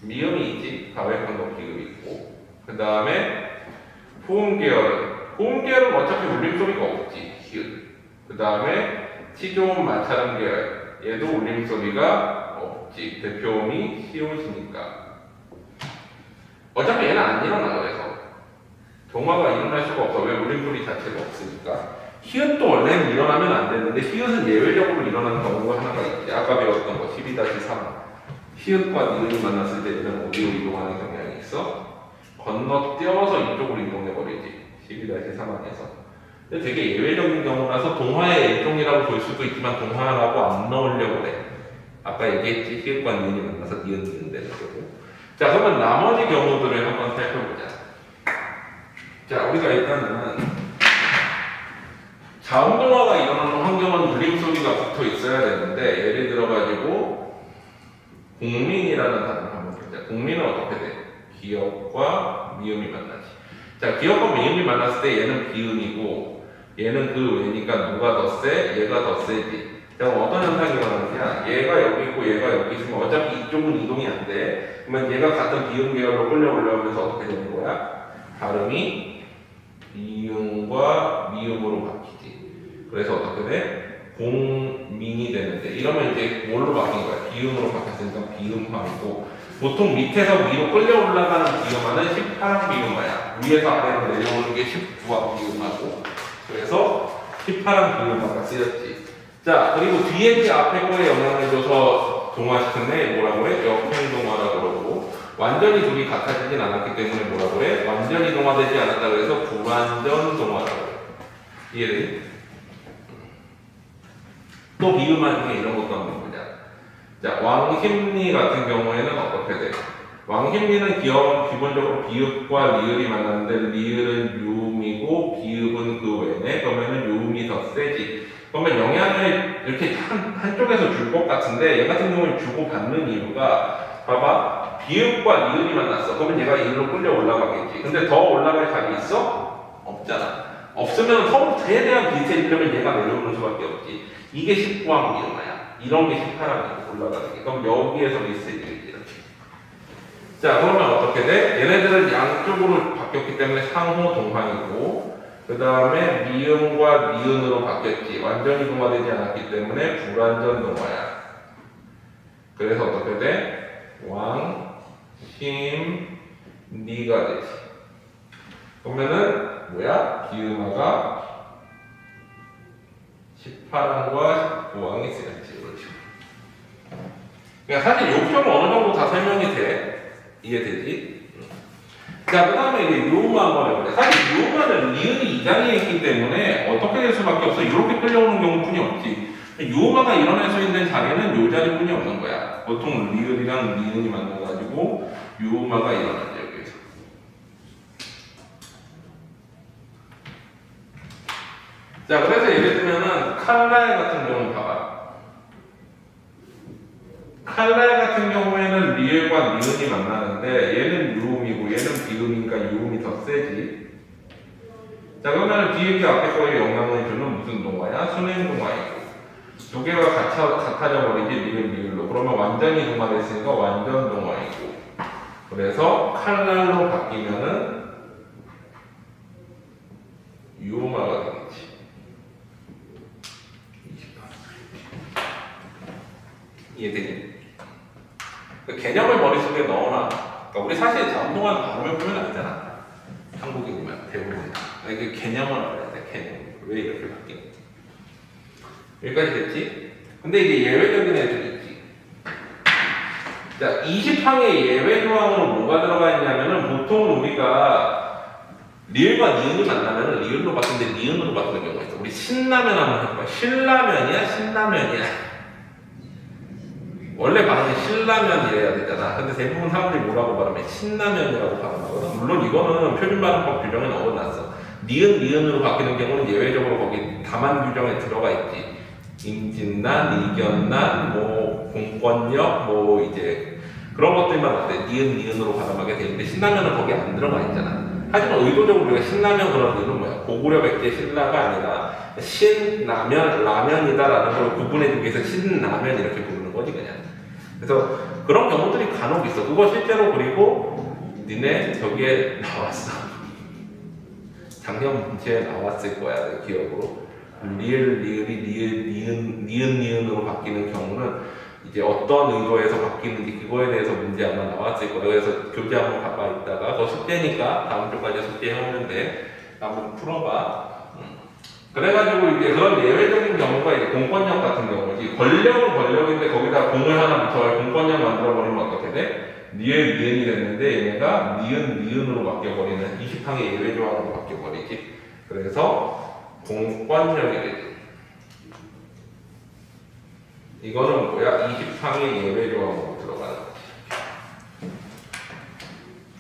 미음이 있지. 가외kan도 기음이 있고 그 다음에 포음 계열은 포음 계열은 어차피 울림소리가 없지. 히읗. 그 다음에 치조음 마찰음 계열 얘도 울림소리가 없지. 대표음이 시옷이니까 어차피 얘는 안 일어나. 그래서 동화가 일어날 수가 없어. 왜? 울림소리 자체가 없으니까. 히읗도 원래는 일어나면 안 되는데 히읗은 예외적으로 일어나는 경우가 하나가 있지. 아까 배웠던 거 12-3 히읗과 니은이 만났을 때 얘는 어디로 이동하는 경향이 있어? 건너뛰어서 이쪽으로 이동해버리지. 12-3 안에서. 근데 되게 예외적인 경우라서 동화의 일종이라고 볼 수도 있지만 동화라고 안 넣으려고 해. 아까 얘기했지. 히읗과 니은이 만나서 니은 되는 거고. 자, 그러면 나머지 경우들을 한번 살펴보자. 자, 우리가 일단은 자음동화가 일어나는 환경은 울림소리가 붙어 있어야 되는데 예를 들어가지고 공민이라는 단어를 한번 보자. 공민은 어떻게 돼? 기역과 미음이 만나지. 자, 기역과 미음이 만났을 때 얘는 비음이고 얘는 그 외니까 누가 더 세? 얘가 더 세지. 자, 어떤 현상이 일어나느냐? 얘가 여기 있고 얘가 여기 있으면 어차피 이쪽은 이동이 안 돼. 그러면 얘가 같은 비음 계열로 끌려 올라오면서 어떻게 되는 거야? 발음이 비음과 미음으로 바뀌지. 그래서 어떻게 돼? 공민이 되는데 이러면 이제 뭘로 바뀐 거야? 비음으로 바뀌었으니까 비음화이고 보통 밑에서 위로 끌려 올라가는 비음화는 18항 비음화야. 위에서 아래로 내려오는 게 19항 비음화고 그래서 18항 비음화가 쓰였지. 자, 그리고 뒤에 그 앞에 거에 영향을 줘서 동화시킨 애 뭐라고 해? 역행동화라고 그러고 완전히 둘이 같아지진 않았기 때문에 뭐라고 해? 완전히 동화되지 않았다 그래서 불완전 동화라고 해. 이해돼? 또 비음화 중에 이런 것도 한번 보자. 자, 왕심리 같은 경우에는 어떻게 돼? 왕심리는 기본적으로 비읍과 리을이 만났는데 리을은 유음이고 비읍은 그 외네. 그러면은 유음이 더 세지. 그러면 영향을 이렇게 한쪽에서 줄 것 같은데 얘 같은 경우는 주고 받는 이유가 봐봐. 비읍과 리을이 만났어. 그러면 얘가 이리로 끌려 올라가겠지. 근데 더 올라갈 자리 있어? 없잖아. 없으면 서로 최대한 비슷해. 그러면 얘가 내려오는 수밖에 없지. 이게 19항 미음화야. 이런 게 18항 올라가는 게. 그럼 여기에서 리셋이겠지. 이렇게. 자, 그러면 어떻게 돼? 얘네들은 양쪽으로 바뀌었기 때문에 상호 동항이고 그 다음에 미음과 니은으로 바뀌었지. 완전히 동화되지 않았기 때문에 불완전 동화야. 그래서 어떻게 돼? 왕, 심, 니가 되지. 그러면은 뭐야? 비음화가 18항과 19항이 쓰였지. 그렇죠. 그러니까 사실 요점은 어느 정도 다 설명이 돼. 이해되지? 자, 그 다음에 이제 유음화 한번 해보자. 사실 유음화는 니은이 2단위에 있기 때문에 어떻게 될 수밖에 없어. 이렇게 끌려오는 경우뿐이 없지. 유음화가 일어날 수 있는 자리는 요 자리뿐이 없는 거야. 보통 리을이랑 니은이 만나가지고 유음화가 일어나죠. 여기서. 자, 그래서 예를 들면은 칼날 같은 경우 봐봐. 칼날 같은 경우에는 리을과 니은이 만나는데 얘는 유음이고 얘는 비음이니까 유음이 더 세지. 자, 그러면 뒤에 게 앞에 거에 영향을 주는 무슨 동화야? 순행동화이고. 두 개가 같아져 버리지 리을 리을로. 그러면 완전히 동화됐으니까 완전 동화이고. 그래서 칼날로 바뀌면은 유음화가 되겠지. 이해되니? 그 개념을 머릿속에 넣어놔. 그러니까 우리 사실 자음동화는 발음을 보면 알잖아. 한국인이면 대부분. 그 개념을 알아야 돼. 개념. 왜 이렇게 바뀌는지. 여기까지 됐지? 근데 이제 예외적인 애들이 있지. 자, 20항의 예외 조항으로 뭐가 들어가 있냐면은 보통 우리가 리을과 니은이 만나면 리을로 바뀌는데 니은으로 바뀌는 경우가 있어. 우리 신라면 한번 해봐. 신라면이야? 신라면이야? 원래 발음이 신라면이래야 되잖아. 근데 대부분 사람들이 뭐라고 발음해? 신라면이라고 발음하거든. 물론 이거는 표준 발음법 규정에 넣어놨어. 니은, 니은으로 바뀌는 경우는 예외적으로 거기 다만 규정에 들어가 있지. 임진난, 이견난, 뭐 공권력, 뭐 이제 그런 것들만 어때? 니은, 니은으로 발음하게 되는데 신라면은 거기 안 들어가 있잖아. 하지만 의도적으로 우리가 신라면 그런 이유는 뭐야? 고구려 백제 신라가 아니라 신라면, 라면이다라는 걸 구분해주기 위해서 신라면 이렇게 부르는 거지 그냥. 그래서 그런 경우들이 간혹 있어. 그거 실제로 그리고 니네 저기에 나왔어. 작년 문제에 나왔을 거야, 내 기억으로. 리을, 리을이 니은, 니은으로 바뀌는 경우는 이제 어떤 의도에서 바뀌는지 그거에 대해서 문제 아마 나왔을 거야. 그래서 교재 한번 가봐 있다가 그거 숙제니까 다음 주까지 숙제해오는데 한번 풀어봐. 그래가지고 이제 그런 예외적인 경우가 이제 공권력 같은 경우지. 권력은 권력인데 거기다 공을 하나 붙여서 공권력 만들어버리면 어떻게 돼? 니은, 니은이 됐는데 얘네가 니은, 니은으로 바뀌어버리는 20항의 예외 조항으로 바뀌어버리지. 그래서 공권력이 되지. 이거는 뭐야? 20항의 예외 조항으로 들어가는 거지.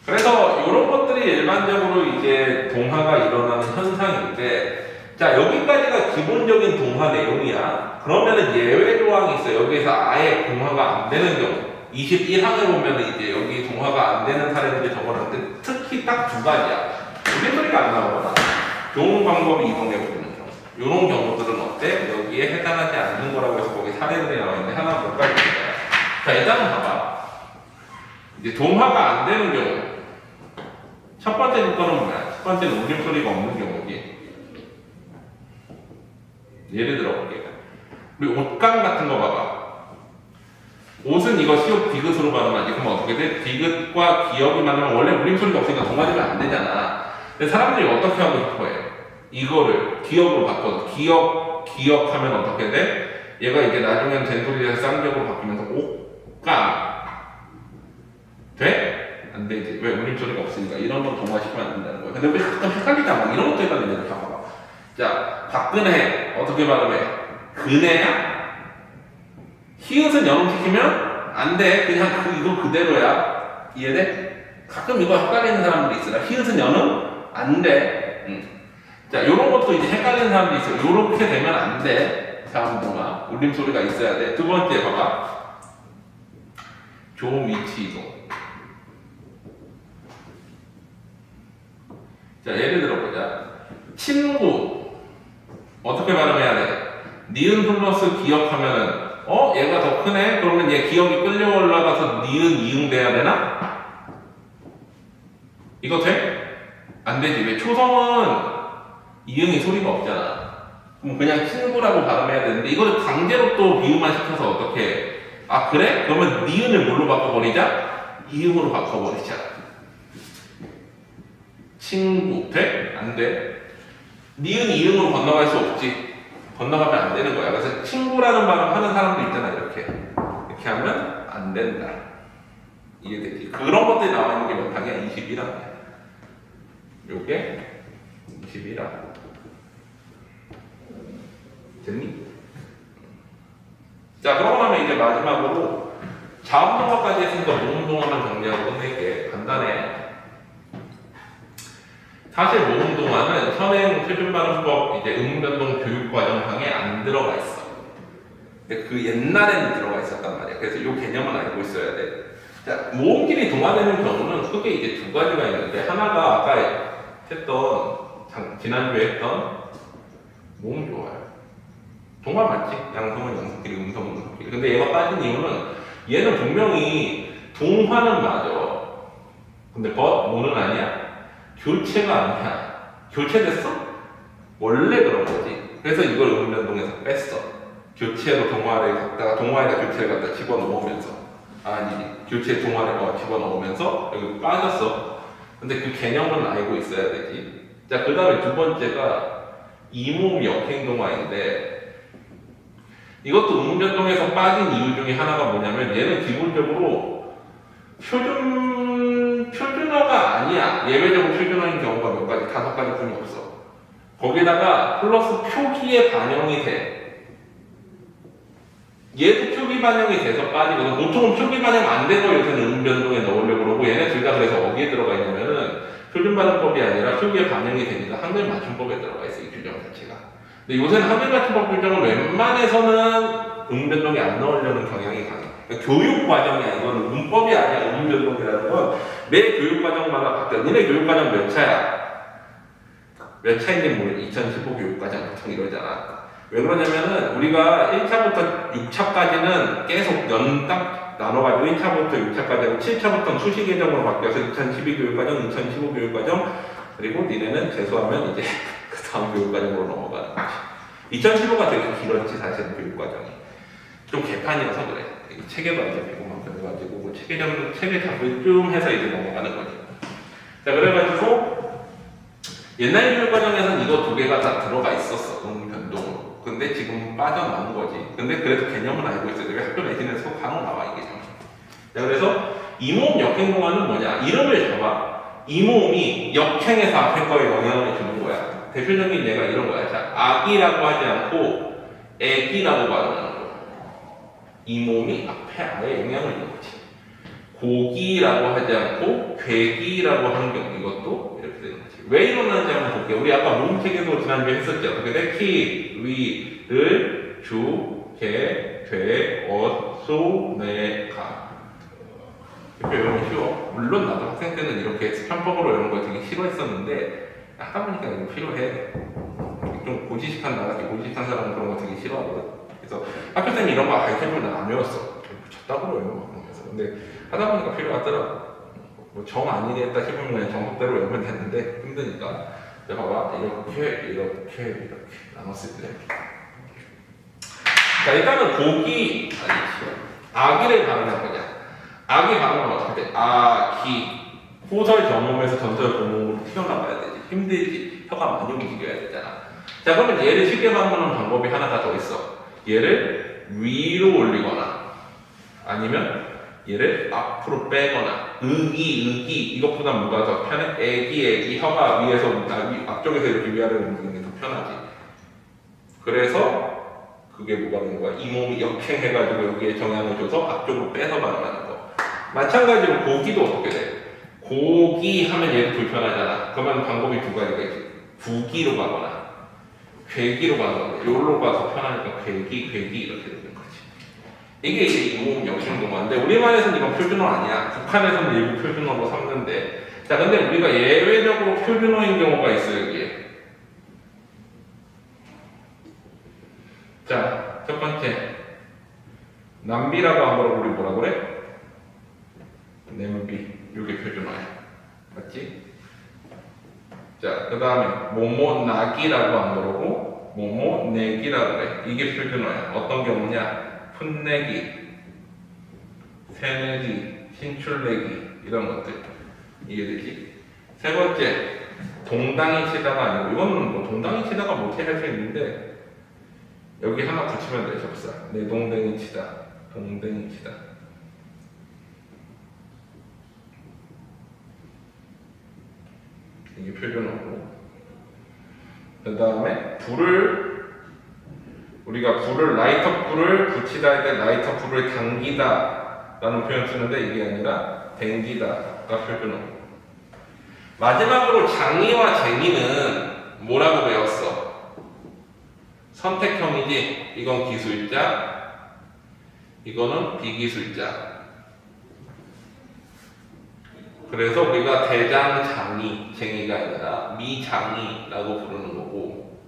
그래서 이런 것들이 일반적으로 이제 동화가 일어나는 현상인데 자, 여기까지가 기본적인 동화 내용이야. 그러면은 예외 조항이 있어. 여기에서 아예 동화가 안 되는 경우. 21항에 보면은 이제 여기 동화가 안 되는 사례들이 적어놨는데 특히 딱 두 가지야. 우리 소리가 안 나오거나 좋은 방법이 이동해보는 경우. 이런 경우들은 어때? 여기에 해당하지 않는 거라고 해서 거기 사례들이 나와있는데 하나 못 가르칠 거야. 자, 일단은 봐봐. 이제 동화가 안 되는 경우. 첫 번째 조건은 뭐야? 첫 번째는 울림소리가 없는 경우지. 예를 들어 볼게요. 우리 옷감 같은 거 봐봐. 옷은 이거 시옷 디귿으로 발음하지. 그럼 어떻게 돼? 디귿과 기역이 만나면 원래 울림소리가 없으니까 동화되면 안 되잖아. 근데 사람들이 어떻게 하고 싶어 해? 이거를 기역으로 바꿔서 기역하면 어떻게 돼? 얘가 이제 나중엔 된소리에서 쌍기역으로 바뀌면서 옷감 돼? 안 되지. 왜? 울림소리가 없으니까. 이런 건 동화시키면 안 된다는 거야. 근데 왜 가끔 헷갈리잖아. 이런 것도 헷갈리잖아. 봐봐. 자, 박근혜 어떻게 발음해? 그네야? 히읗은 연음시키면 안 돼. 그냥 이거 그대로야. 이해돼? 가끔 이거 헷갈리는 사람들이 있어. 히읗은 연음? 안 돼. 자, 요런 것도 이제 헷갈리는 사람들이 있어. 요렇게 되면 안 돼. 자음동화. 울림소리가 있어야 돼. 두 번째 봐봐. 조 위치 이동. 자, 예를 들어보자. 친구. 어떻게 발음해야 돼? 니은 플러스 기역하면은 얘가 더 크네? 그러면 얘 기역이 끌려 올라가서 니은 이응 돼야 되나? 이거 돼? 안 되지. 왜? 초성은 이응이 소리가 없잖아. 그럼 그냥 친구라고 발음해야 되는데 이거를 강제로 또 비음만 시켜서 어떻게 해? 아 그래? 그러면 니은을 뭘로 바꿔버리자? 이응으로 바꿔버리자. 친구 돼? 안 돼. 니은 이응으로 건너갈 수 없지. 건너가면 안 되는 거야. 그래서 친구라는 발음 하는 사람도 있잖아. 이렇게 하면 안 된다. 이해되지? 그런 것들이 나와 있는 게 몇 항이야? 21항이야. 요게 21항. 됐니? 자, 그러고 나면 이제 마지막으로 자음동화까지 했으니까 모음동화만 정리하고 끝낼게. 간단해. 사실 모음동화는 현행 표준발음법 이제 음변동 교육과정상에 안 들어가 있어. 근데 그 옛날에는 들어가 있었단 말이야. 그래서 이 개념은 알고 있어야 돼. 자, 모음끼리 동화되는 경우는 크게 이제 두 가지가 있는데, 하나가 아까 했던, 지난주에 했던 모음 좋아요. 동화 맞지? 양성은 양성끼리, 음성은 음성끼리. 근데 얘가 빠진 이유는 얘는 분명히 동화는 맞아. 근데 뭐는 아니야? 교체가 아니야. 교체됐어? 원래 그런 거지. 그래서 이걸 음변동에서 뺐어. 교체로 동화를 갖다가 동화에다 교체를 갖다 집어넣으면서 교체 동화를 집어넣으면서 여기 빠졌어. 근데 그 개념은 알고 있어야 되지. 자, 그 다음에 두 번째가 이모음 역행동화인데, 이것도 음변동에서 빠진 이유 중에 하나가 뭐냐면, 얘는 기본적으로 표준어가 아니야. 예외적으로 표준어인 경우가 몇 가지, 5가지뿐이 없어. 거기다가 플러스 표기에 반영이 돼. 얘도 표기 반영이 돼서 빠지거든. 보통은 표기 반영 안 되고 요새는 음변동에 넣으려고 그러고, 얘네 둘 다 그래서 어디에 들어가 있냐면은 표준반영법이 아니라 표기에 반영이 되니까 한글 맞춤법에 들어가 있어, 이 규정 자체가. 근데 요새는 한글 맞춤법 규정을 웬만해서는 음변동에 안 넣으려는 경향이 강해. 그러니까 교육 과정이야. 이거는 문법이 아니야. 음변동이라는 건 매 교육 과정마다 바뀌어. 니네 교육 과정 몇 차야? 몇 차인지 모르 2015 교육 과정 보통 이러잖아. 왜 그러냐면은 우리가 1차부터 6차까지는 계속 연딱 나눠가지고 1차부터 6차까지 하고 7차부터는 수시 계정으로 바뀌어서 2012 교육과정, 2015 교육과정, 그리고 니네는 재수하면 이제 그 다음 교육과정으로 넘어가는 거지. 2015가 되게 길었지, 사실은 교육과정이. 좀 개판이어서 그래. 체계도 안 잡히고만 그래가지고 뭐 체계 잡을 좀 해서 이제 넘어가는 거지. 자, 그래가지고 옛날 교육과정에서는 이거 두 개가 다 들어가 있었어, 변동으로. 근데 지금 빠져나온 거지. 근데 그래도 개념은 알고 있어요. 내가 학교 내신에서 간혹 나와, 이게. 자, 그래서 이모음 역행동화는 뭐냐? 이름을 잡아. 이모음이 역행해서 앞에 거에 영향을 주는 거야. 대표적인 예가 이런 거야. 자, 아기라고 하지 않고 애기라고 발음하는 거야. 이모음이 앞에 아예 영향을 주는 거지. 고기라고 하지 않고 괴기라고 하는 경우, 이것도 이렇게 되는 거지. 왜 일어나는지 한번 볼게요. 우리 아까 모음 체계도 지난주에 했었죠. 근데 키, 위, 을, 주, 개, 돼, 소, 내, 가. 이렇게 외우면 쉬워. 물론 나도 학생 때는 이렇게 편법으로 이런 거 되게 싫어했었는데, 하다 보니까 이거 필요해. 좀 고지식한 사람은 그런 거 되게 싫어하거든. 그래서 학교쌤이 이런 거 가르쳐주면 안 외웠어. 졌다고 외워. 근데 하다 보니까 필요하더라고. 뭐 정 아니겠다 싶으면 그냥 정석대로 외우면 되는데 힘드니까. 내가 봐봐. 이렇게 나눴을 때. 자, 일단은 고기, 아기를 발음할 거냐. 아기 발음은 어떻게 돼? 아기. 호설 정음에서 전설 공음으로 튀어나와야 되지. 힘들지. 혀가 많이 움직여야 되잖아. 자, 그러면 얘를 쉽게 발음하는 방법이 하나가 더 있어. 얘를 위로 올리거나 아니면 얘를 앞으로 빼거나 의기 이것보다 뭐가 더 편해? 애기 혀가 위에서 앞쪽에서 이렇게 위아래로 움직이는 게 더 편하지. 그래서 그게 뭐가 되는 거야? 이 몸이 역행해가지고 여기에 정향을 줘서 앞쪽으로 빼서 발음하는 거. 마찬가지로 고기도 어떻게 돼? 고기 하면 얘도 불편하잖아. 그러면 방법이 두 가지가 있지. 구기로 가거나 괴기로 가는 건데, 여기로 가서 편하니까 괴기 이렇게 되는 거지. 이게 이제 이모음 역행동화인데, 우리말에서는 이건 표준어 아니야. 북한에서는 일부 표준어로 삼는데. 자, 근데 우리가 예외적으로 표준어인 경우가 있어요, 여기에. 자, 첫 번째. 남비라고 한 거로 우리 뭐라 그래? 냄비. 이게 표준어야. 맞지? 자, 그 다음에 모모나기라고 안 그러고 모모내기라고 그래. 이게 표준어야. 어떤 경우냐? 풋내기, 새내기, 신출내기 이런 것들. 이해되지? 세 번째, 동당이 치다가 아니고, 이거는 뭐 동당이 치다가 못해 할 수 있는데 여기 하나 붙이면 돼. 접사. 내 동댕이 치다, 동댕이 치다. 이게 표준어고. 그 다음에 우리가 라이터 불을 붙이다 할 때 라이터 불을 당기다 라는 표현 쓰는데, 이게 아니라 댕기다가 표준어고. 마지막으로 장이와 쟁이는 뭐라고 배웠어? 선택형이지. 이건 기술자, 이거는 비기술자. 그래서 우리가 대장장이, 쟁이가 아니라 미장이라고 부르는 거고,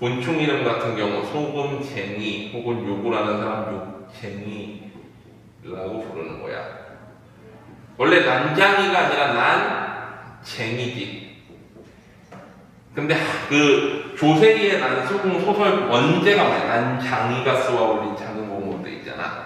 곤충 이름 같은 경우 소금쟁이 혹은 욕을 하는 사람 욕쟁이라고 부르는 거야. 원래 난장이가 아니라 난쟁이지. 근데 그 조세희의 난수궁 소설 원제가 뭐야? 난장이가 쏘아올린 작은 공무원들 있잖아.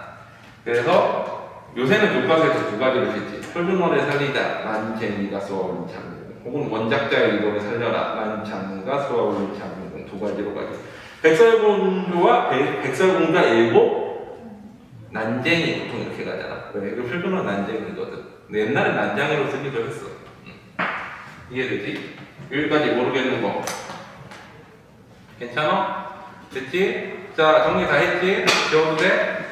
그래서 요새는 교과서에서 두 가지를 쓰지. 표준어를 살리자, 난쟁이가 쏘아올린 작은 공. 혹은 원작자의 의도를 살려라, 난장이가 쏘아올린 작은 공. 두 가지로 가지. 백설공주와 백설공주와 일곱 난쟁이 보통 이렇게 가잖아. 왜? 그 표준어 난쟁이거든. 근데 옛날에 난장이로 쓰기도 했어. 이해되지? 여기까지 모르겠는 거 괜찮아? 됐지? 자, 정리 다 했지? 지워도 돼?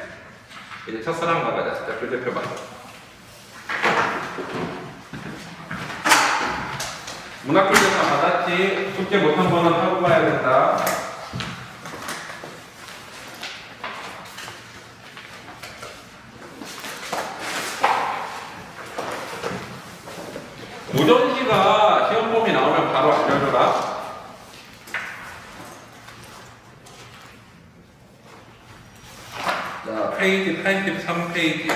이제 첫사랑 가보자. 자, 표제 펴봐. 문학교재 다 받았지? 숙제 못한 거는 하고 가야 된다. 오전시가 시험 범위 나오면 바로 알려줘라. 자, 페이지 83페이지.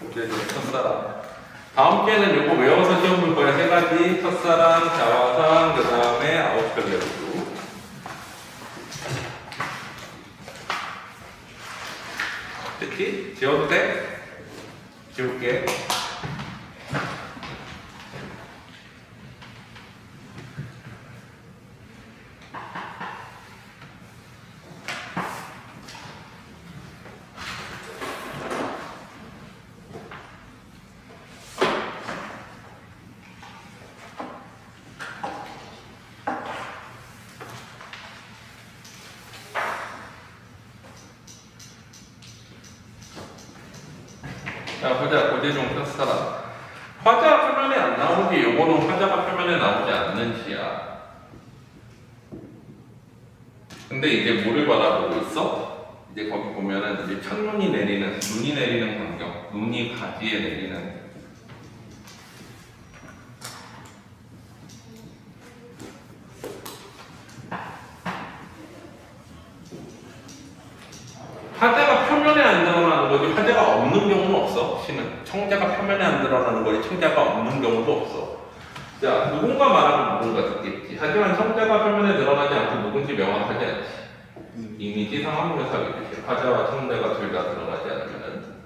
오전시 첫사랑. 다음 주에는 요거 외워서 시험 볼 거야. 세 가지. 첫사랑, 자화상, 그 다음에 아웃별 연구. 됐지? 지워도 돼? 지울게. 자, 보자. 고재종 첫사랑. 화자 표면에 안 나오지. 요거는 화자가 표면에 나오지 않는 시야. 근데 이제 뭐를 바라보고 있어? 이제 거기 보면은 이제 첫눈이 내리는, 눈이 내리는 광경, 눈이 가지에 내리는. 화자가 표면에 안 드러나는 거지 화자가 없는 경우는 없어. 시는 청자가 표면에 안 드러나는 거지 청자가 없는 경우도 없어. 자, 누군가 말하면 누군가 듣겠지. 하지만 청자가 표면에 드러나지 않고 누군지 명확하지 않지. 이미지 상황묘사겠지. 화자와 청자가 둘 다 드러나지 않으면은.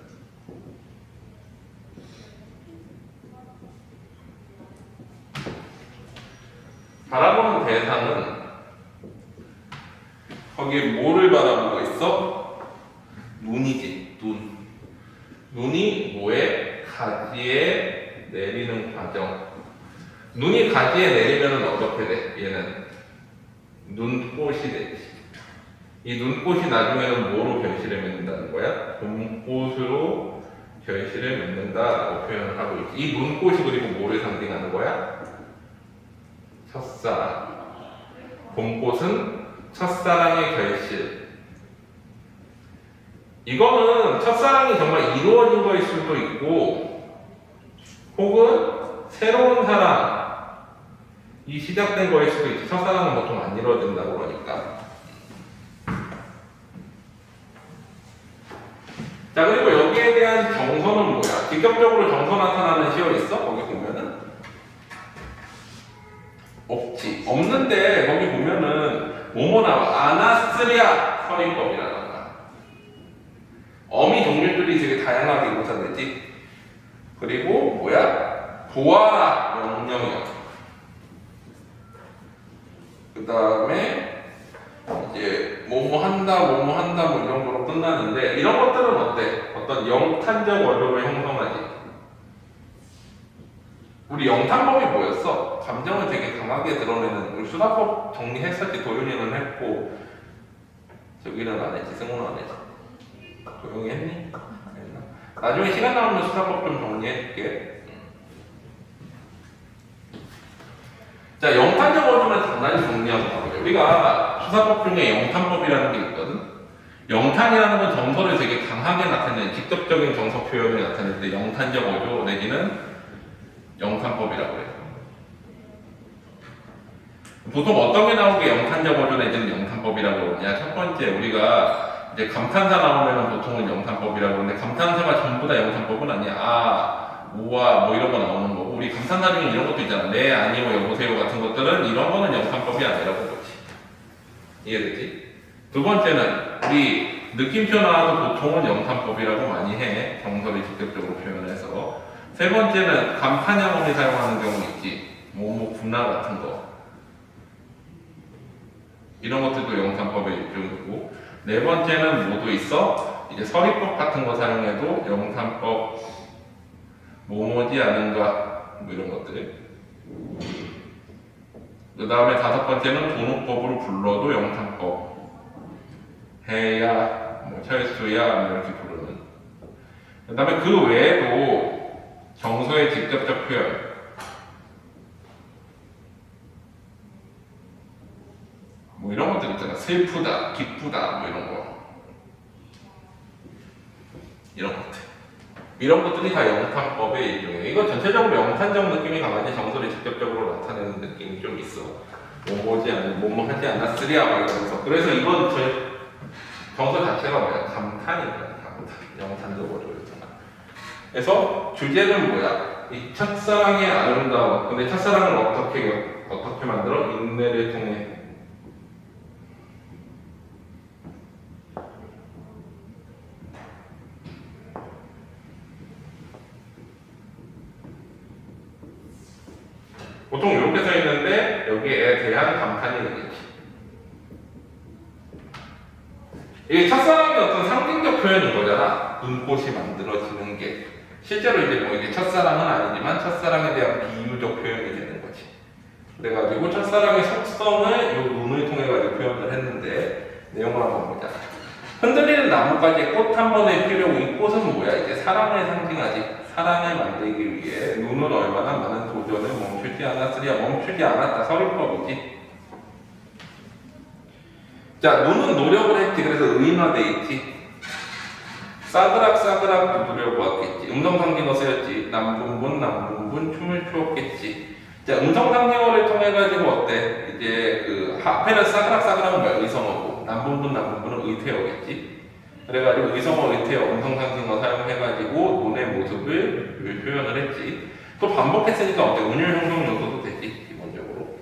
바라보는 대상은 거기에 뭐를 바라보고 있어? 눈이지, 눈. 눈이 뭐에? 가지에 내리는 과정. 눈이 가지에 내리면 어떻게 돼? 얘는 눈꽃이 되지. 이 눈꽃이 나중에는 뭐로 결실을 맺는다는 거야? 봄꽃으로 결실을 맺는다라고 표현을 하고 있지. 이 눈꽃이 그리고 뭐를 상징하는 거야? 첫사랑. 봄꽃은 첫사랑의 결실. 이거는 첫사랑이 정말 이루어진 거일 수도 있고 혹은 새로운 사랑이 시작된 거일 수도 있지. 첫사랑은 보통 안 이루어진다고 그러니까. 자, 그리고 여기에 대한 정서는 뭐야? 직접적으로 정서 나타나는 시어 있어? 거기 보면은 없지. 없는데 거기 보면은 뭐뭐 나와? 아나스리아 서리법이라는 어미 종류들이 되게 다양하게 묘사되지. 그리고 뭐야? 보아라 명령형. 그 다음에 이제 뭐뭐 한다 뭐 이 정도로 끝나는데 이런 것들은 어때? 어떤 영탄적 어조를 형성하지. 우리 영탄법이 뭐였어? 감정을 되게 강하게 드러내는. 우리 수다법 정리했었지. 도윤이는 했고 저기는 안 했지. 승우는 안 했지. 조용히 했니? 나중에 시간 나오면 수사법 좀 정리해줄게. 자, 영탄적 어조는 단단히 정리하고 가보죠. 우리가 수사법 중에 영탄법이라는 게 있거든. 영탄이라는 건 정서를 되게 강하게 나타내는 직접적인 정서 표현을 나타낼 때 영탄적 어조 내지는 영탄법이라고 해요. 보통 어떤 게 나오게 영탄적 어조 내지는 영탄법이라고 그러냐. 첫 번째 우리가 이제 감탄사 나오면 보통은 영탄법이라고 하는데 감탄사가 전부 다 영탄법은 아니야. 아, 우와 뭐 이런 거 나오는 거고 우리 감탄사 중에 이런 것도 있잖아. 네, 아니요, 여보세요 같은 것들은 이런 거는 영탄법이 아니라고 보지. 이해되지? 두 번째는 우리 느낌표 나와도 보통은 영탄법이라고 많이 해. 정서를 직접적으로 표현해서. 세 번째는 감탄형을 사용하는 경우 있지. 뭐뭐 군나 같은 거. 이런 것들도 영탄법의 일종이고. 네 번째는 뭐도 있어? 이제 서리법 같은 거 사용해도 영탄법 뭐뭐지 않은가 뭐 이런 것들. 그 다음에 다섯 번째는 도노법으로 불러도 영탄법. 해야, 뭐 철수야 뭐 이렇게 부르는. 그 다음에 그 외에도 정서의 직접적 표현. 뭐 이런 것들 있잖아. 슬프다, 기쁘다 뭐 이런 거. 이런 것들. 이런 것들이 다 영탄법의 일종이에요. 이거 전체적으로 영탄적 느낌이 강하지 정서를 직접적으로 나타내는 느낌이 좀 있어. 뭐뭐지 않은, 뭐뭐 하지 않았으랴 막 이러면서. 그래서 이건 정서 자체가 뭐야? 감탄이야. 영탄적 어조였잖아. 그래서 주제는 뭐야? 이 첫사랑의 아름다움. 근데 첫사랑을 어떻게 만들어? 인내를 통해. 보통 이렇게 써 있는데 여기에 대한 감탄이 되겠지. 이게 첫사랑의 어떤 상징적 표현인 거잖아. 눈꽃이 만들어지는 게. 실제로 이제 뭐 이게 첫사랑은 아니지만 첫사랑에 대한 비유적 표현이 되는 거지. 그래가지고 첫사랑의 속성을 이 눈을 통해 가지고 표현을 했는데 내용을 한번 보자. 흔들리는 나뭇가지에 꽃 한 번에 피려고 이 꽃은 뭐야? 이제 사랑을 상징하지. 사랑을 만들기 위해 눈은 얼마나 많은 도전을 멈추지 않았으랴. 멈추지 않았다. 서리법이지. 자, 눈은 노력을 했지. 그래서 의인화돼 있지. 싸그락싸그락 두드려 보았겠지. 음성상징어 쓰였지. 남분분 춤을 추었겠지. 자, 음성상징어를 통해 가지고 어때? 이제 그 앞에는 싸그락싸그락은 뭐야? 의성어고 남분분은 의태어겠지. 그래가지고 의성어, 의태어, 음성상징어 사용해가지고 눈의 모습을 표현을 했지. 또 반복했으니까 어때? 운율 형성 요소도 되지. 기본적으로.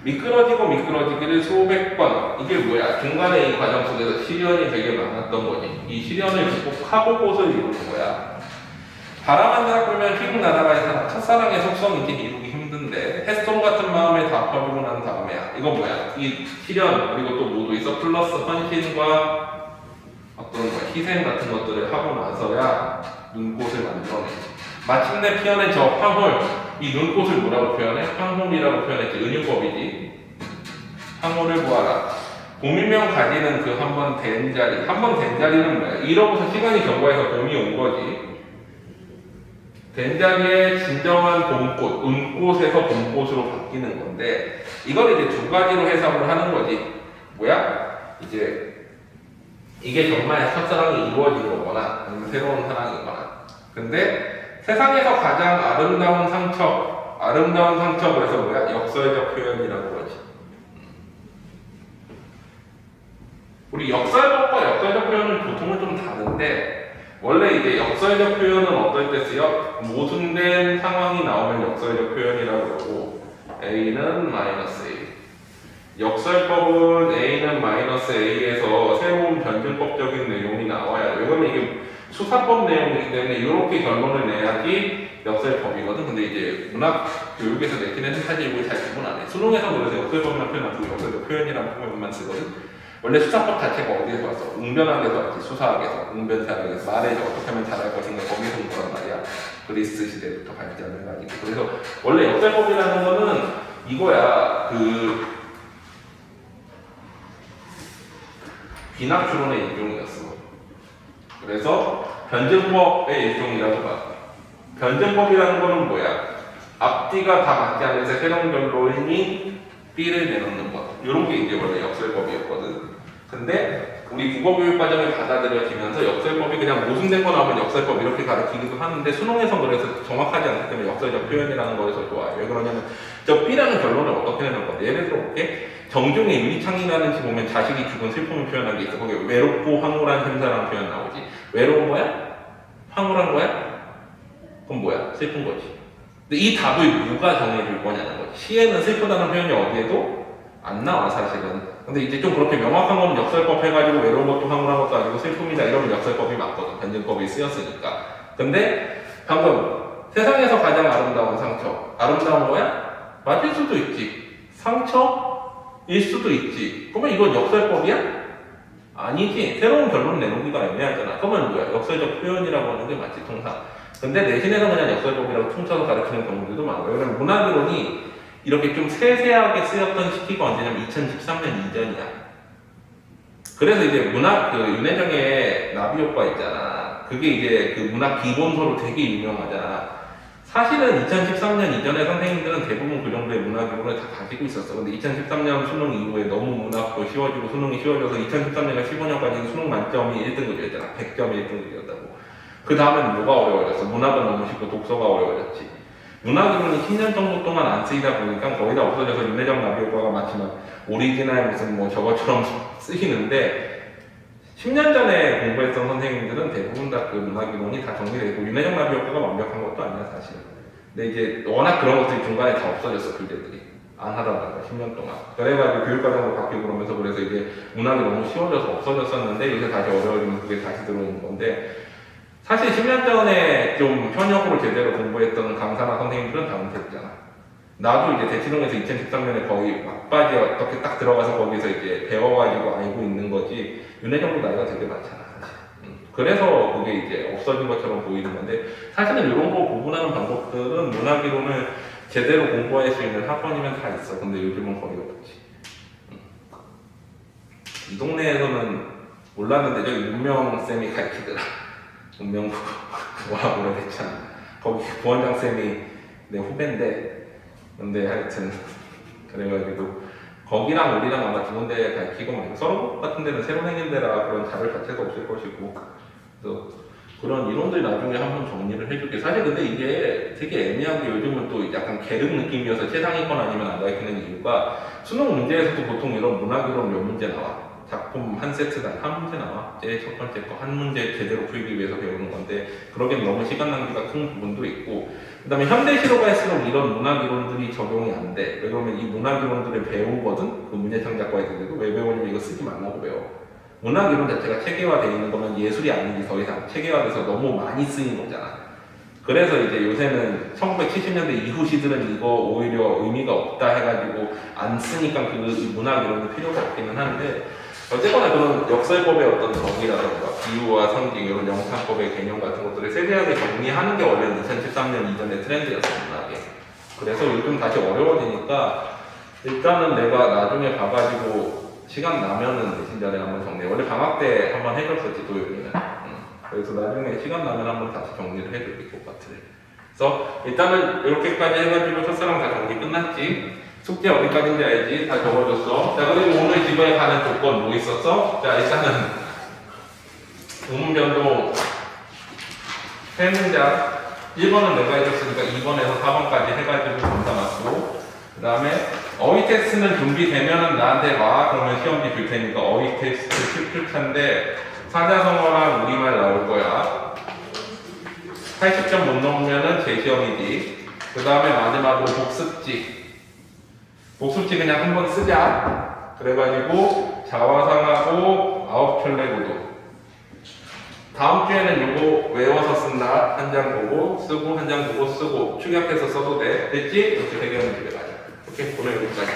미끄러지기를 수백 번. 이게 뭐야? 중간에 이 과정 속에서 시련이 되게 많았던 거지. 이 시련을 극복하고 꽃을 이루는 거야. 바람 한 자락 불면 휙 날아가야 사람. 첫사랑의 속성이지 이루기 힘든데 햇솜 같은 마음에 다 퍼주고 난 다음에야. 이거 뭐야? 이 시련 그리고 또 뭐도 있어? 플러스 헌신과 어떤 희생 같은 것들을 하고 나서야 눈꽃을 만들어내지. 마침내 피어낸 저 황홀. 이 눈꽃을 뭐라고 표현해? 황홀이라고 표현했지. 은유법이지. 황홀을 보아라. 봄이면 가지는 그 한 번 된 자리. 한 번 된 자리는 뭐야? 이로부터 시간이 경과해서 봄이 온 거지. 된 자리에 진정한 봄꽃, 은꽃에서 봄꽃으로 바뀌는 건데 이걸 이제 두 가지로 해석을 하는 거지. 뭐야? 이제 이게 정말 첫사랑이 이루어진 거거나 아니면 새로운 사랑이거나. 근데 세상에서 가장 아름다운 상처 그래서 뭐야? 역설적 표현이라고 그러지. 우리 역설법과 역설적 표현은 보통은 좀 다른데 원래 이제 역설적 표현은 어떨 때 쓰여? 모순된 상황이 나오면 역설적 표현이라고 그러고 A는 마이너스 A. 역설법은 A는 마이너스 A에서 새로운 변증법적인 내용이 나와야 돼. 왜냐면 이게 수사법 내용이기 때문에 이렇게 결론을 내야지 역설법이거든. 근데 이제 문학 교육에서 내키는 사실 이걸 잘 구분 안 해. 수능에서 그래서 역설법이라는 표현 안 쓰고 역설적 표현이라는 표현만 쓰거든. 원래 수사법 자체가 어디에서 왔어? 웅변학에서 왔지. 수사학에서, 웅변사학에서 말해서 어떻게 하면 잘할 것인가 거기서 온 거란 말이야. 그리스 시대부터 발전을 해가지고. 그래서 원래 역설법이라는 거는 이거야. 비납 추론의 일종이었어. 그래서 변증법의 일종이라고 봐. 변증법이라는 거는 뭐야? 앞뒤가 다 맞지 않으면서 새로운 결론이 B를 내놓는 것. 이런 게 이제 원래 역설법이었거든. 근데 우리 국어교육 과정에 받아들여지면서 역설법이 그냥 모순된 거 나오면 역설법 이렇게 가르치기도 하는데 수능에서 그래서 정확하지 않기 때문에 역설적 표현이라는 거에서 좋아요. 왜 그러냐면 저 B라는 결론을 어떻게 내는 건데 예를 들어 볼게. 정중에 유리창이라는 지 보면 자식이 죽은 슬픔을 표현한 게 있어. 거기에 외롭고 황홀한 샘사라는 표현 나오지. 외로운 거야? 황홀한 거야? 그럼 뭐야? 슬픈 거지. 근데 이 답을 누가 정해줄 거냐는 거지. 시에는 슬프다는 표현이 어디에도 안 나와 사실은. 근데 이제 좀 그렇게 명확한 건 역설법 해가지고 외로운 것도 황홀한 것도 아니고 슬픔이다 이러면 역설법이 맞거든. 변증법이 쓰였으니까. 근데 방금 세상에서 가장 아름다운 상처. 아름다운 거야? 맞을 수도 있지. 상처일 수도 있지. 그러면 이건 역설법이야? 아니지. 새로운 결론 내놓기가 애매하잖아. 그러면 뭐야? 역설적 표현이라고 하는 게 맞지, 통상. 근데 내신에서 그냥 역설법이라고 퉁쳐서 가르치는 경우들도 많아요. 왜냐면 문학이론이 이렇게 좀 세세하게 쓰였던 시기가 언제냐면 2013년 이전이야. 그래서 이제 문학, 윤혜정의 나비효과 있잖아. 그게 이제 그 문학 기본서로 되게 유명하잖아. 사실은 2013년 이전에 선생님들은 대부분 그 정도의 문학이론을 다 가지고 있었어. 근데 2013년 수능 이후에 너무 문학도 쉬워지고 수능이 쉬워져서 2013년과 15년까지는 수능 만점이 1등급이었잖아. 100점이 1등급이었다고. 그 다음엔 뭐가 어려워졌어? 문학은 너무 쉽고 독서가 어려워졌지. 문학이론이 10년 정도 동안 안 쓰이다 보니까 거의 다 없어져서 윤혜정 나비효과가 마치면 오리지널 무슨 뭐 저것처럼 쓰이는데 10년 전에 공부했던 선생님들은 대부분 다 그 문학이론이 다 정리되고 윤혜정 나비효과가 완벽한 것도 아니야 사실. 근데 이제 워낙 그런 것들이 중간에 다 없어졌어 글들이. 안 하다 보니까 10년 동안. 그래가지고 교육과정도 바뀌고 그러면서 그래서 이게 문학이 너무 쉬워져서 없어졌었는데 요새 다시 어려워지면 그게 다시 들어오는 건데 사실 10년 전에 좀 현역으로 제대로 공부했던 강사나 선생님들은 다 은퇴했잖아. 나도 이제 대치동에서 2013년에 거의 막바지에 어떻게 딱 들어가서 거기서 이제 배워가지고 알고 있는 거지. 윤혜정도 나이가 되게 많잖아, 사실. 그래서 그게 이제 없어진 것처럼 보이는 건데 사실은 이런 거 구분하는 방법들은 문학이론을 제대로 공부할 수 있는 학원이면 다 있어. 근데 요즘은 거의 없지. 이 동네에서는 몰랐는데 저기 문명쌤이 가르치더라. 문명국어 와 오래됐잖아. 거기 부원장 쌤이 내 후배인데 근데 하여튼 그래가지고 거기랑 우리랑 아마 두 군데 가르치고 말고 서울 같은 데는 새로 생긴 데라 그런 자료 자체도 없을 것이고 그래서 그런 이론들 나중에 한번 정리를 해줄게. 사실 근데 이게 되게 애매하게 요즘은 또 약간 계륵 느낌이어서 최상위권 아니면 안 가르치는 이유가 수능 문제에서도 보통 이런 문학이론 몇 문제 나와. 작품 한 세트당 한 문제 나와. 제일 첫 번째 거 한 문제 제대로 풀기 위해서 배우는 건데 그러기엔 너무 시간 낭비가 큰 부분도 있고 그 다음에 현대시로 갈수록 이런 문학이론들이 적용이 안 돼. 왜 그러면 이 문학이론들을 배우거든? 그 문예창 작가애들도 왜 배우냐면 이거 쓰지 말라고 배워. 문학이론 자체가 체계화되어 있는 거면 예술이 아니지 더 이상 체계화돼서 너무 많이 쓰인 거잖아. 그래서 이제 요새는 1970년대 이후 시들은 이거 오히려 의미가 없다 해가지고 안 쓰니까 그 문학이론이 필요가 없기는 한데 어쨌거나 그런 역설법의 어떤 정의라든가 비유와 상징 이런 영상법의 개념 같은 것들을 세세하게 정리하는 게 원래 2013년 이전의 트렌드였어 문학에. 그래서 요즘 다시 어려워지니까 일단은 내가 나중에 봐가지고 시간 나면은 대신 전에 한번 정리. 원래 방학 때 한번 해줬었지 도요일은. 그래서 나중에 시간 나면 한번 다시 정리를 해줄게 똑같이. 그래서 일단은 이렇게까지 해가지고 첫사랑 다 정리 끝났지. 숙제 어디까지인지 알지? 다 적어줬어. 자, 그리고 오늘 집에 가는 조건 뭐 있었어? 자, 일단은 음변동 세 문장 1번은 내가 해줬으니까 2번에서 4번까지 해가지고 검사 맞고 그 다음에 어휘 테스트는 준비되면은 나한테 와. 그러면 시험지 줄 테니까 어휘 테스트 10주차인데 사자성어랑 우리말 나올 거야. 80점 못 넘으면은 재시험이지. 그 다음에 마지막으로 복습지. 복습지 그냥 한번 쓰자. 그래가지고 자화상하고 아홉켤레구도. 다음 주에는 요거 외워서 쓴다. 한 장 보고 쓰고 한 장 보고 쓰고 축약해서 써도 돼. 됐지? 이렇게 대결하면 집에 가자. 오케이, 오늘 여기까지.